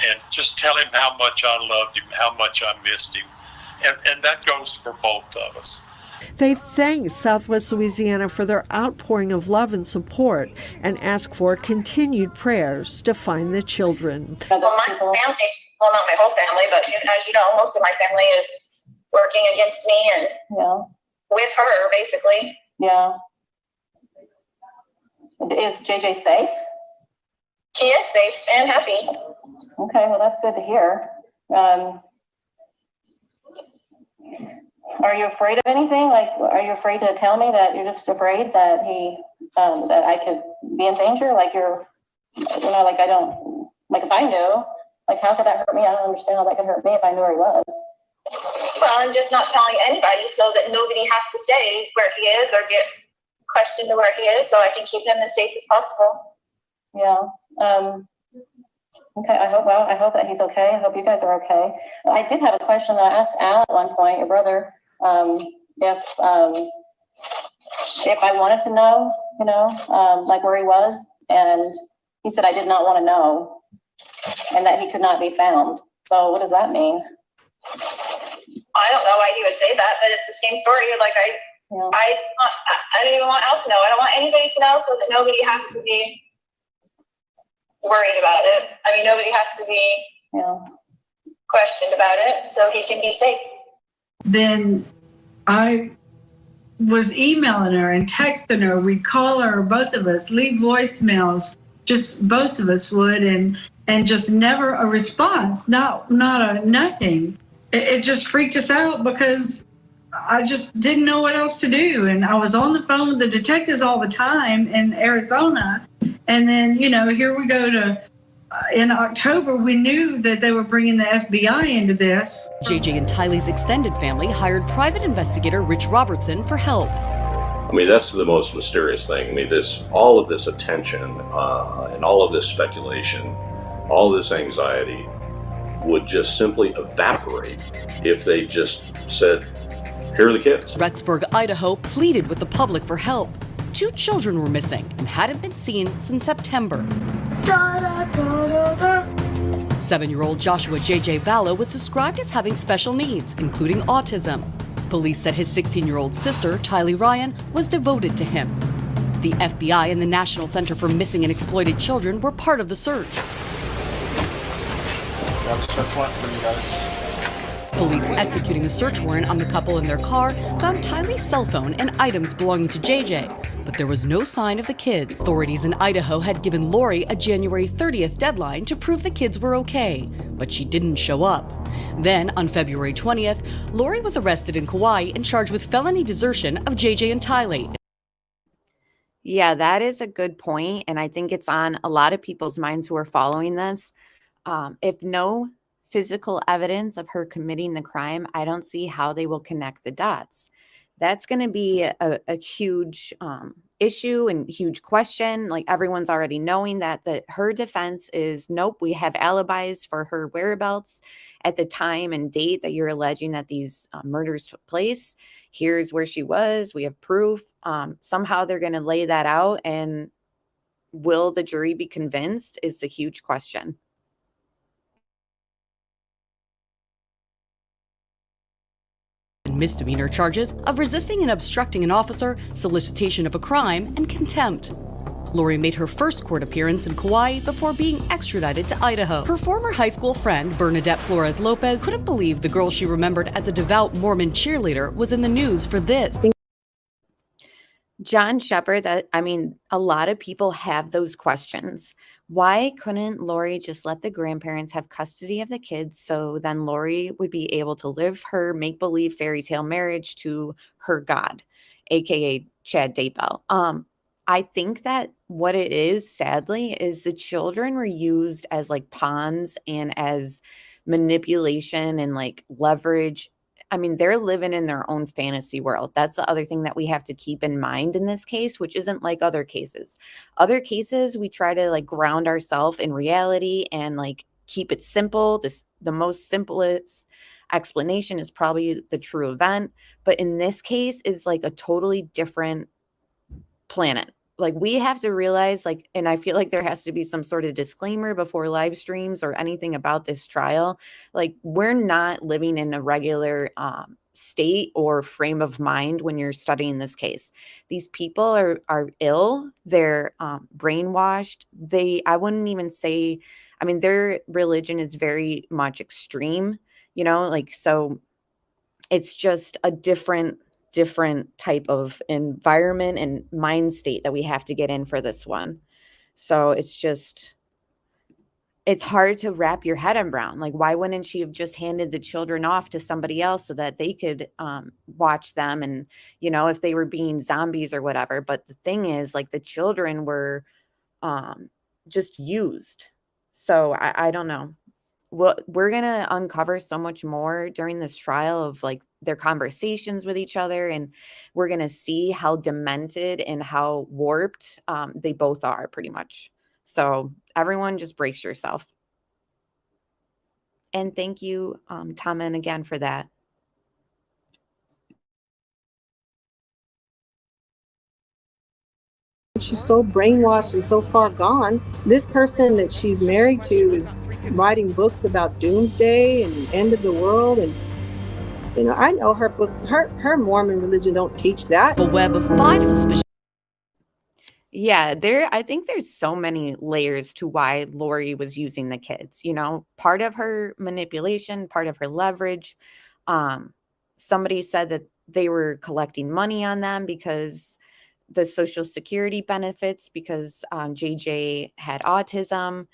and just tell him how much I loved him, how much I missed him. And that goes for both of us. They thank Southwest Louisiana for their outpouring of love and support and ask for continued prayers to find the children. Well, my family, well, not my whole family, but as you know, most of my family is working against me and with her, basically. Yeah. Is JJ safe? He is safe and happy. Okay, well, that's good to hear. Are you afraid of anything? Like, are you afraid to tell me that you're just afraid that that I could be in danger? Like like I don't, like if I knew, like how could that hurt me? I don't understand how that could hurt me if I knew where he was. Well, I'm just not telling anybody so that nobody has to say where he is or get questioned to where he is, so I can keep him as safe as possible. Yeah. Okay. I hope that he's okay. I hope you guys are okay. I did have a question that I asked Al at one point, your brother, if I wanted to know, like where he was, and he said I did not want to know, and that he could not be found. So what does that mean? I don't know why he would say that, but it's the same story. Like I don't even want Al to know. I don't want anybody to know, so that nobody has to be worried about it. I mean, nobody has to be questioned about it, so he can be safe. Then I was emailing her and texting her. We'd call her, both of us, leave voicemails. Just both of us would, and just never a response. Not a nothing. It just freaked us out because I just didn't know what else to do. And I was on the phone with the detectives all the time in Arizona. And then, here we go to, in October, we knew that they were bringing the FBI into this. JJ and Tylee's extended family hired private investigator Rich Robertson for help. I mean, that's the most mysterious thing. I mean, all of this attention and all of this speculation, all of this anxiety would just simply evaporate if they just said, here are the kids. Rexburg, Idaho pleaded with the public for help. 2 children were missing and hadn't been seen since September. 7-year-old Joshua J.J. Vallow was described as having special needs, including autism. Police said his 16-year-old sister, Tylee Ryan, was devoted to him. The FBI and the National Center for Missing and Exploited Children were part of the search. have a search warrant for you guys. Police executing a search warrant on the couple in their car found Tylee's cell phone and items belonging to JJ, but there was no sign of the kids. Authorities in Idaho had given Lori a January 30th deadline to prove the kids were okay, but she didn't show up. Then, on February 20th, Lori was arrested in Kauai and charged with felony desertion of JJ and Tylee. Yeah, that is a good point, and I think it's on a lot of people's minds who are following this. If no physical evidence of her committing the crime, I don't see how they will connect the dots. That's going to be a huge issue and huge question. Like, everyone's already knowing that her defense is, nope, we have alibis for her whereabouts at the time and date that you're alleging that these murders took place. Here's where she was. We have proof. Somehow they're going to lay that out, and will the jury be convinced is the huge question. Misdemeanor charges of resisting and obstructing an officer, solicitation of a crime, and contempt. Lori made her first court appearance in Kauai before being extradited to Idaho. Her former high school friend, Bernadette Flores Lopez, couldn't believe the girl she remembered as a devout Mormon cheerleader was in the news for this. John Shepard, a lot of people have those questions. Why couldn't Lori just let the grandparents have custody of the kids so then Lori would be able to live her make-believe fairy tale marriage to her God, aka Chad Daybell? I think that what it is, sadly, is the children were used as like pawns and as manipulation and like leverage. I mean, they're living in their own fantasy world. That's the other thing that we have to keep in mind in this case, which isn't like other cases. Other cases, we try to like ground ourselves in reality and like keep it simple. The most simplest explanation is probably the true event. But in this case is like a totally different planet. Like, we have to realize, like, and I feel like there has to be some sort of disclaimer before live streams or anything about this trial. Like, we're not living in a regular state or frame of mind when you're studying this case. These people are ill. They're brainwashed. I wouldn't even say, their religion is very much extreme, like, so it's just a different type of environment and mind state that we have to get in for this one. So it's hard to wrap your head around. Like, why wouldn't she have just handed the children off to somebody else so that they could watch them and, if they were being zombies or whatever. But the thing is, like, the children were just used. So I don't know. Well, we're going to uncover so much more during this trial of like their conversations with each other. And we're going to see how demented and how warped they both are pretty much. So everyone just brace yourself. And thank you, Taman, again for that. She's so brainwashed and so far gone. This person that she's married to is writing books about doomsday and end of the world, and I know her book, her Mormon religion don't teach that. A web of 5 suspicions. Yeah, I think there's so many layers to why Lori was using the kids. Part of her manipulation, part of her leverage. Somebody said that they were collecting money on them because the Social Security benefits, because JJ had autism.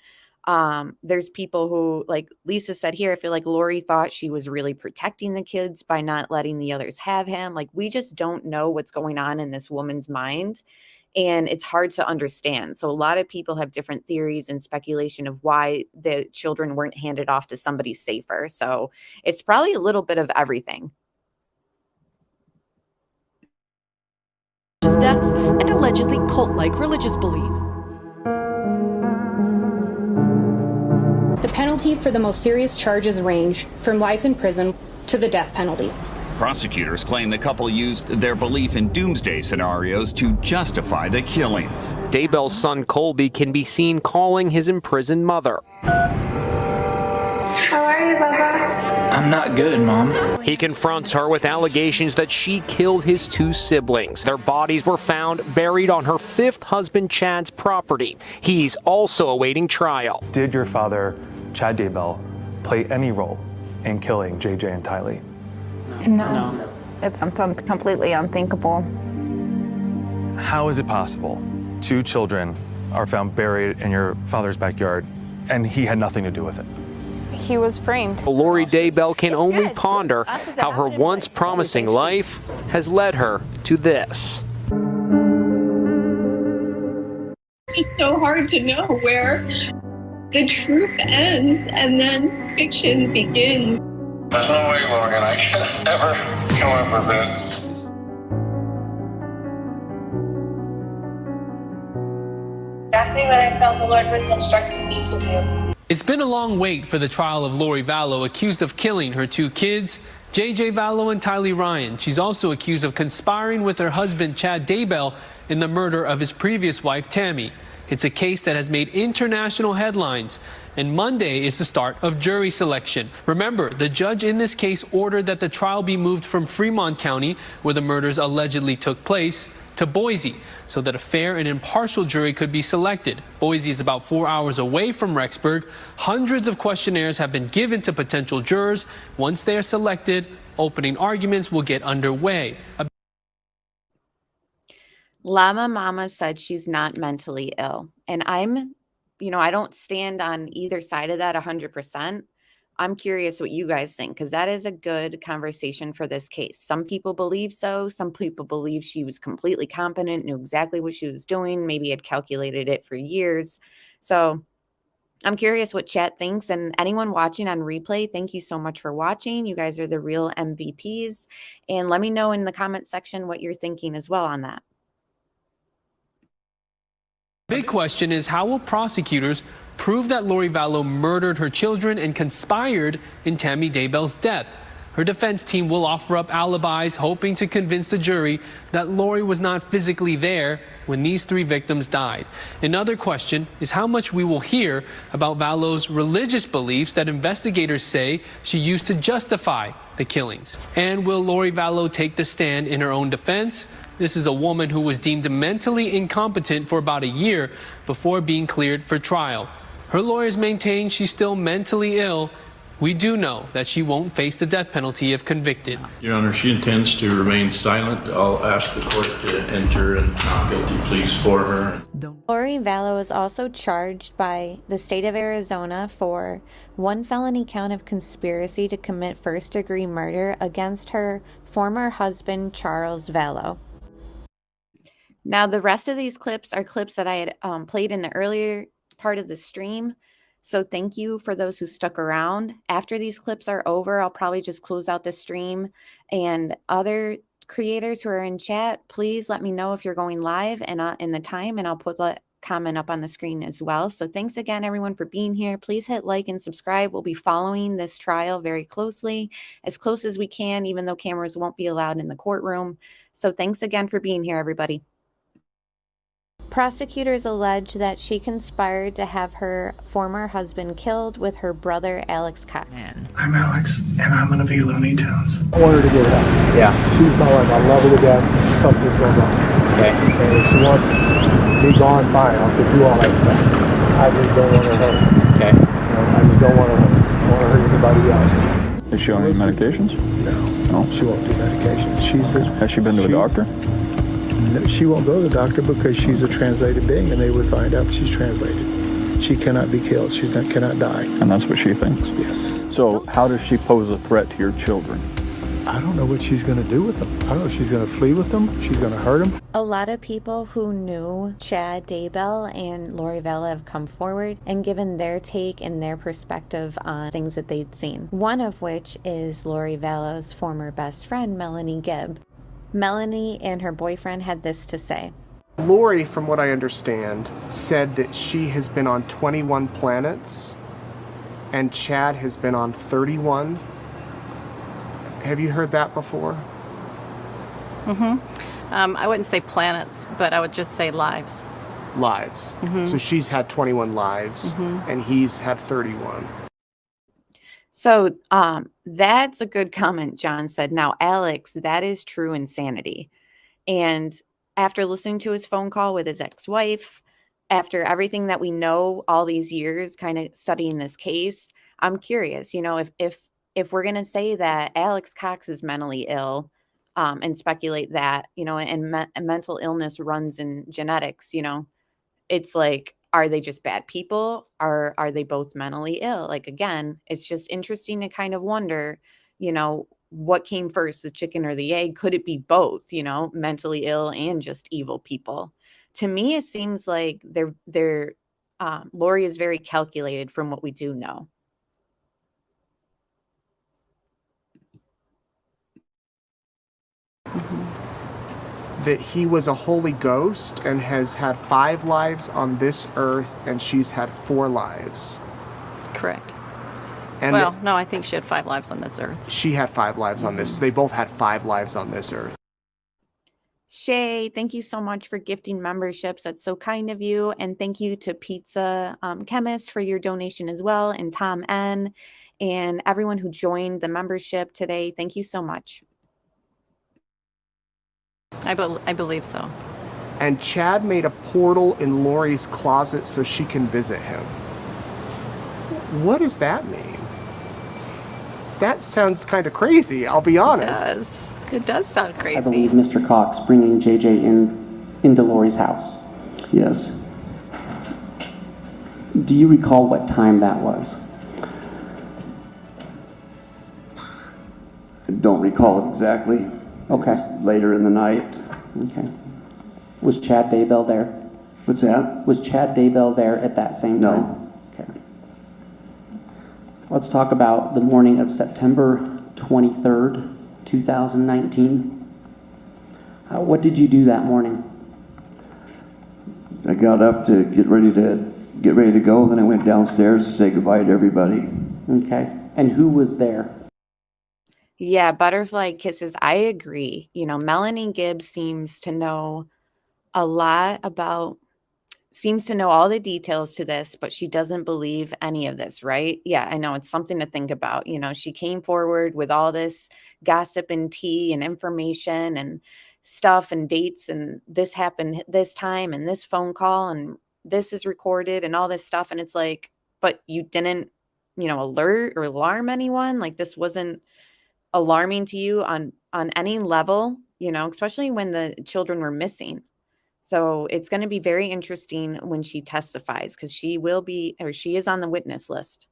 There's people who, like Lisa said here, I feel like Lori thought she was really protecting the kids by not letting the others have him. Like, we just don't know what's going on in this woman's mind, and it's hard to understand. So a lot of people have different theories and speculation of why the children weren't handed off to somebody safer. So it's probably a little bit of everything. Deaths and allegedly cult-like religious beliefs. The penalty for the most serious charges range from life in prison to the death penalty. Prosecutors claim the couple used their belief in doomsday scenarios to justify the killings. Daybell's son Colby can be seen calling his imprisoned mother. How are you, Baba? I'm not good, Mom. He confronts her with allegations that she killed his 2 siblings. Their bodies were found buried on her 5th husband Chad's property. He's also awaiting trial. Did your father, Chad Daybell, play any role in killing JJ and Tylee? No. It's completely unthinkable. How is it possible 2 children are found buried in your father's backyard and he had nothing to do with it? He was framed. Lori Daybell can only ponder how her once promising life has led her to this. It's just so hard to know where the truth ends and then fiction begins. There's no way, Logan, I could ever come up with this. Exactly what I felt the Lord was instructing me to do. It's been a long wait for the trial of Lori Vallow, accused of killing her 2 kids, JJ Vallow and Tylee Ryan. She's also accused of conspiring with her husband, Chad Daybell, in the murder of his previous wife, Tammy. It's a case that has made international headlines, and Monday is the start of jury selection. Remember, the judge in this case ordered that the trial be moved from Fremont County, where the murders allegedly took place, to Boise, so that a fair and impartial jury could be selected. Boise is about 4 hours away from Rexburg. Hundreds of questionnaires have been given to potential jurors. Once they are selected, opening arguments will get underway. Llama Mama said she's not mentally ill. And I don't stand on either side of that 100%. I'm curious what you guys think, because that is a good conversation for this case. Some people believe so. Some people believe she was completely competent, knew exactly what she was doing, maybe had calculated it for years. So I'm curious what chat thinks. And anyone watching on replay, thank you so much for watching. You guys are the real MVPs. And let me know in the comment section what you're thinking as well on that. Big question is, how will prosecutors prove that Lori Vallow murdered her children and conspired in Tammy Daybell's death? Her defense team will offer up alibis, hoping to convince the jury that Lori was not physically there when these 3 victims died. Another question is how much we will hear about Vallow's religious beliefs that investigators say she used to justify the killings. And will Lori Vallow take the stand in her own defense? This is a woman who was deemed mentally incompetent for about a year before being cleared for trial. Her lawyers maintain she's still mentally ill. We do know that she won't face the death penalty if convicted. Your Honor, she intends to remain silent. I'll ask the court to enter a not guilty pleas for her. Lori Vallow is also charged by the state of Arizona for 1 felony count of conspiracy to commit first-degree murder against her former husband, Charles Vallow. Now, the rest of these clips are clips that I had played in the earlier part of the stream. So thank you for those who stuck around. After these clips are over, I'll probably just close out the stream. And other creators who are in chat, please let me know if you're going live and in the time, and I'll put the comment up on the screen as well. So thanks again, everyone, for being here. Please hit like and subscribe. We'll be following this trial very closely, as close as we can, even though cameras won't be allowed in the courtroom. So thanks again for being here, everybody. Prosecutors allege that she conspired to have her former husband killed with her brother, Alex Cox. I'm Alex, and I'm gonna be Looney Tunes. I want her to get help. Yeah. She's my wife. I love her to death. Something's going on. Okay. And if she wants me gone, fine. I'll do all that stuff. I just don't want her hurt. Okay. I just don't want her hurt. I don't want to hurt anybody else. Is she on any medications? No. She won't do medications. Has she been to a doctor? She won't go to the doctor because she's a translated being, and they would find out she's translated. She cannot be killed. She cannot die. And that's what she thinks? Yes. So how does she pose a threat to your children? I don't know what she's going to do with them. I don't know if she's going to flee with them. She's going to hurt them. A lot of people who knew Chad Daybell and Lori Vallow have come forward and given their take and their perspective on things that they'd seen. One of which is Lori Vallow's former best friend, Melanie Gibb. Melanie and her boyfriend had this to say. Lori, from what I understand, said that she has been on 21 planets and Chad has been on 31. Have you heard that before? I wouldn't say planets, but I would just say lives. Lives. So she's had 21 lives and he's had 31. So that's a good comment, John said. Now, Alex, that is true insanity. And after listening to his phone call with his ex-wife, after everything that we know all these years kind of studying this case, I'm curious, if we're going to say that Alex Cox is mentally ill, and speculate that, and mental illness runs in genetics, it's like, are they just bad people? Are they both mentally ill? Like, again, it's just interesting to kind of wonder, what came first, the chicken or the egg? Could it be both, mentally ill and just evil people? To me, it seems like Lori is very calculated from what we do know. That he was a holy ghost and has had 5 lives on this earth, and she's had 4 lives. Correct. And well, no, I think she had 5 lives on this earth. She had 5 lives on this. They both had 5 lives on this earth. Shay, thank you so much for gifting memberships. That's so kind of you. And thank you to Pizza Chemist for your donation as well, and Tom N, and everyone who joined the membership today. Thank you so much. I believe so. And Chad made a portal in Lori's closet so she can visit him. What does that mean? That sounds kind of crazy, I'll be honest. It does. It does sound crazy. I believe Mr. Cox bringing JJ into Lori's house. Yes. Do you recall what time that was? I don't recall it exactly. Okay. Later in the night. Okay. Was Chad Daybell there? What's that? Was Chad Daybell there at that same time? No. Okay. Let's talk about the morning of September 23rd, 2019. What did you do that morning? I got up to get ready to go, then I went downstairs to say goodbye to everybody. Okay. And who was there? Yeah, butterfly kisses. I agree. Melanie Gibbs seems to know a lot about, seems to know all the details to this, but she doesn't believe any of this, right? Yeah, I know. It's something to think about. She came forward with all this gossip and tea and information and stuff and dates, and this happened this time and this phone call and this is recorded and all this stuff. And it's like, but you didn't, alert or alarm anyone? Like, this wasn't alarming to you on any level, especially when the children were missing. So it's going to be very interesting when she testifies, because she is on the witness list.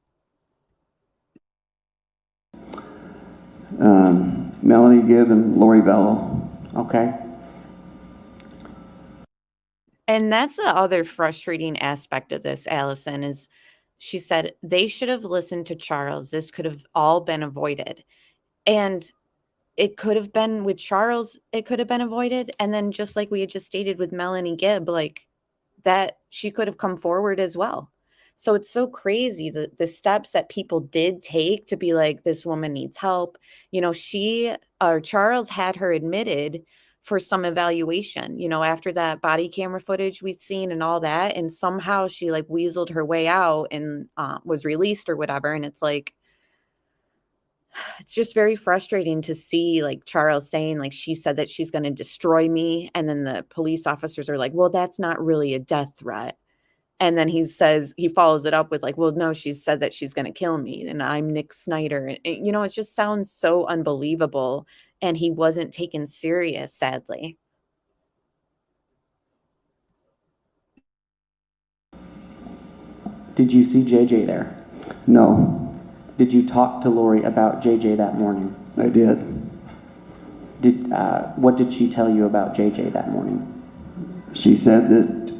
Melanie Gibb and Lori Vallow. Okay. And that's the other frustrating aspect of this, Allison, is she said they should have listened to Charles. This could have all been avoided. And it could have been with Charles, it could have been avoided. And then just like we had just stated with Melanie Gibb, like that she could have come forward as well. So it's so crazy the steps that people did take to be like, this woman needs help. Charles had her admitted for some evaluation, after that body camera footage we'd seen and all that. And somehow she like weaseled her way out and was released or whatever. And it's like, it's just very frustrating to see like Charles saying like, she said that she's going to destroy me. And then the police officers are like, well, that's not really a death threat. And then he follows it up with like, well, no, she said that she's going to kill me and I'm Nick Snyder. And it just sounds so unbelievable. And he wasn't taken serious, sadly. Did you see JJ there? No. Did you talk to Lori about JJ that morning? I did. What did she tell you about JJ that morning? She said that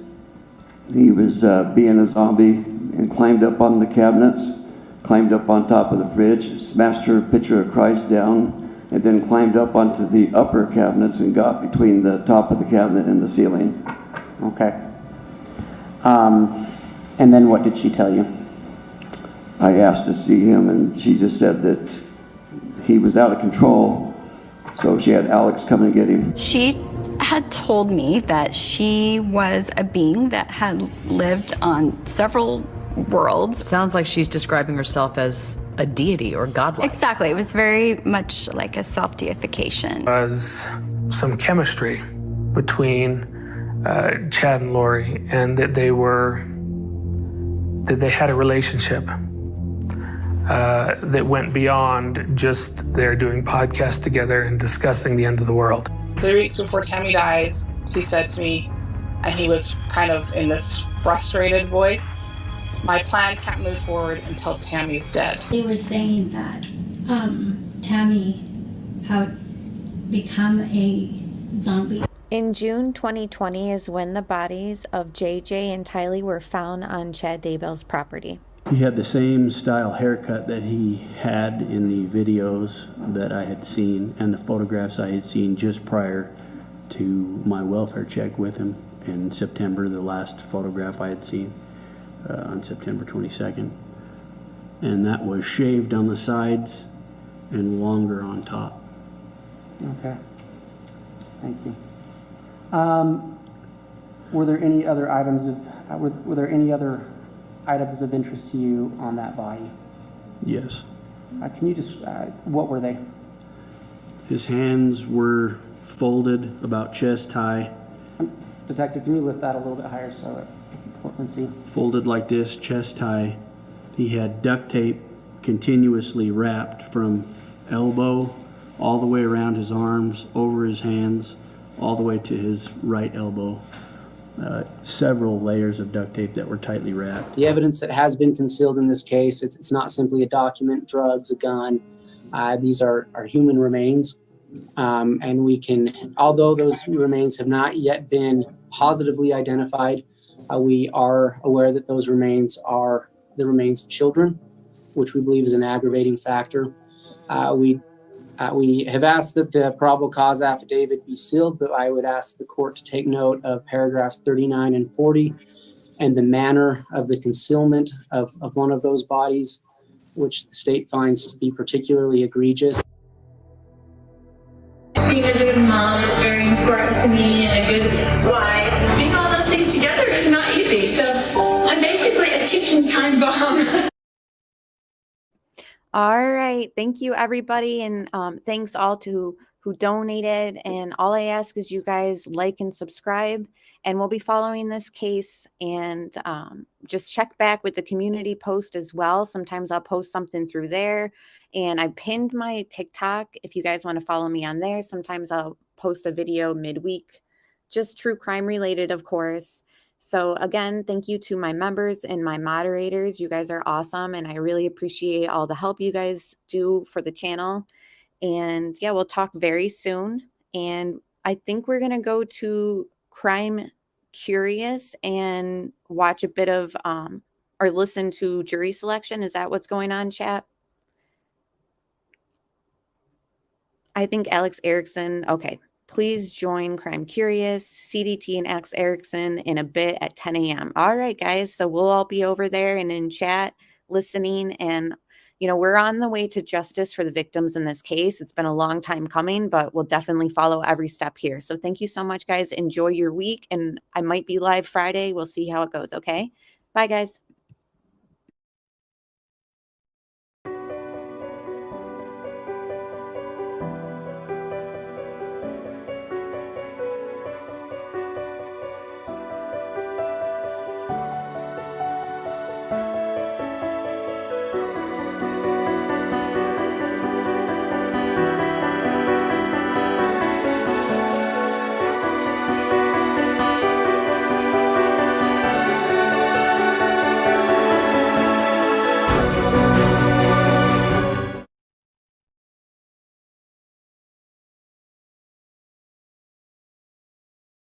he was being a zombie and climbed up on the cabinets, climbed up on top of the fridge, smashed her picture of Christ down, and then climbed up onto the upper cabinets and got between the top of the cabinet and the ceiling. Okay. And then what did she tell you? I asked to see him, and she just said that he was out of control, so she had Alex come and get him. She had told me that she was a being that had lived on several worlds. Sounds like she's describing herself as a deity or godlike. Exactly. It was very much like a self-deification. Was some chemistry between Chad and Lori, and that they had a relationship that went beyond just they're doing podcasts together and discussing the end of the world. 3 weeks before Tammy dies, he said to me, and he was kind of in this frustrated voice, "My plan can't move forward until Tammy's dead." They were saying that Tammy had become a zombie. In June 2020 is when the bodies of JJ and Tylee were found on Chad Daybell's property. He had the same style haircut that he had in the videos that I had seen and the photographs I had seen just prior to my welfare check with him in September, the last photograph I had seen on September 22nd. And that was shaved on the sides and longer on top. Okay. Thank you. Were there any other items of interest to you on that body? Yes. Can you just what were they? His hands were folded about chest high. Detective, can you lift that a little bit higher so people can see? Folded like this, chest high. He had duct tape continuously wrapped from elbow all the way around his arms, over his hands, all the way to his right elbow. Several layers of duct tape that were tightly wrapped. The evidence that has been concealed in this case, it's not simply a document, drugs, a gun. These are human remains. And we can, although those remains have not yet been positively identified, we are aware that those remains are the remains of children, which we believe is an aggravating factor. We have asked that the probable cause affidavit be sealed, but I would ask the court to take note of paragraphs 39 and 40 and the manner of the concealment of one of those bodies, which the state finds to be particularly egregious. Being a good mom is very important to me and a good wife. Being all those things together is not easy, so I'm basically a ticking time bomb. All right. Thank you, everybody. And thanks all to who donated. And all I ask is you guys like and subscribe. And we'll be following this case and just check back with the community post as well. Sometimes I'll post something through there. And I pinned my TikTok if you guys want to follow me on there. Sometimes I'll post a video midweek, just true crime related, of course. So again, thank you to my members and my moderators. You guys are awesome. And I really appreciate all the help you guys do for the channel. And yeah, we'll talk very soon. And I think we're going to go to Crime Curious and watch a bit of, or listen to jury selection. Is that what's going on, chat? I think Alex Erickson. Okay. Please join Crime Curious, CDT, and Alex Erickson in a bit at 10 a.m. All right, guys. So we'll all be over there and in chat listening. And, you know, we're on the way to justice for the victims in this case. It's been a long time coming, but we'll definitely follow every step here. So thank you so much, guys. Enjoy your week. And I might be live Friday. We'll see how it goes. Okay. Bye, guys.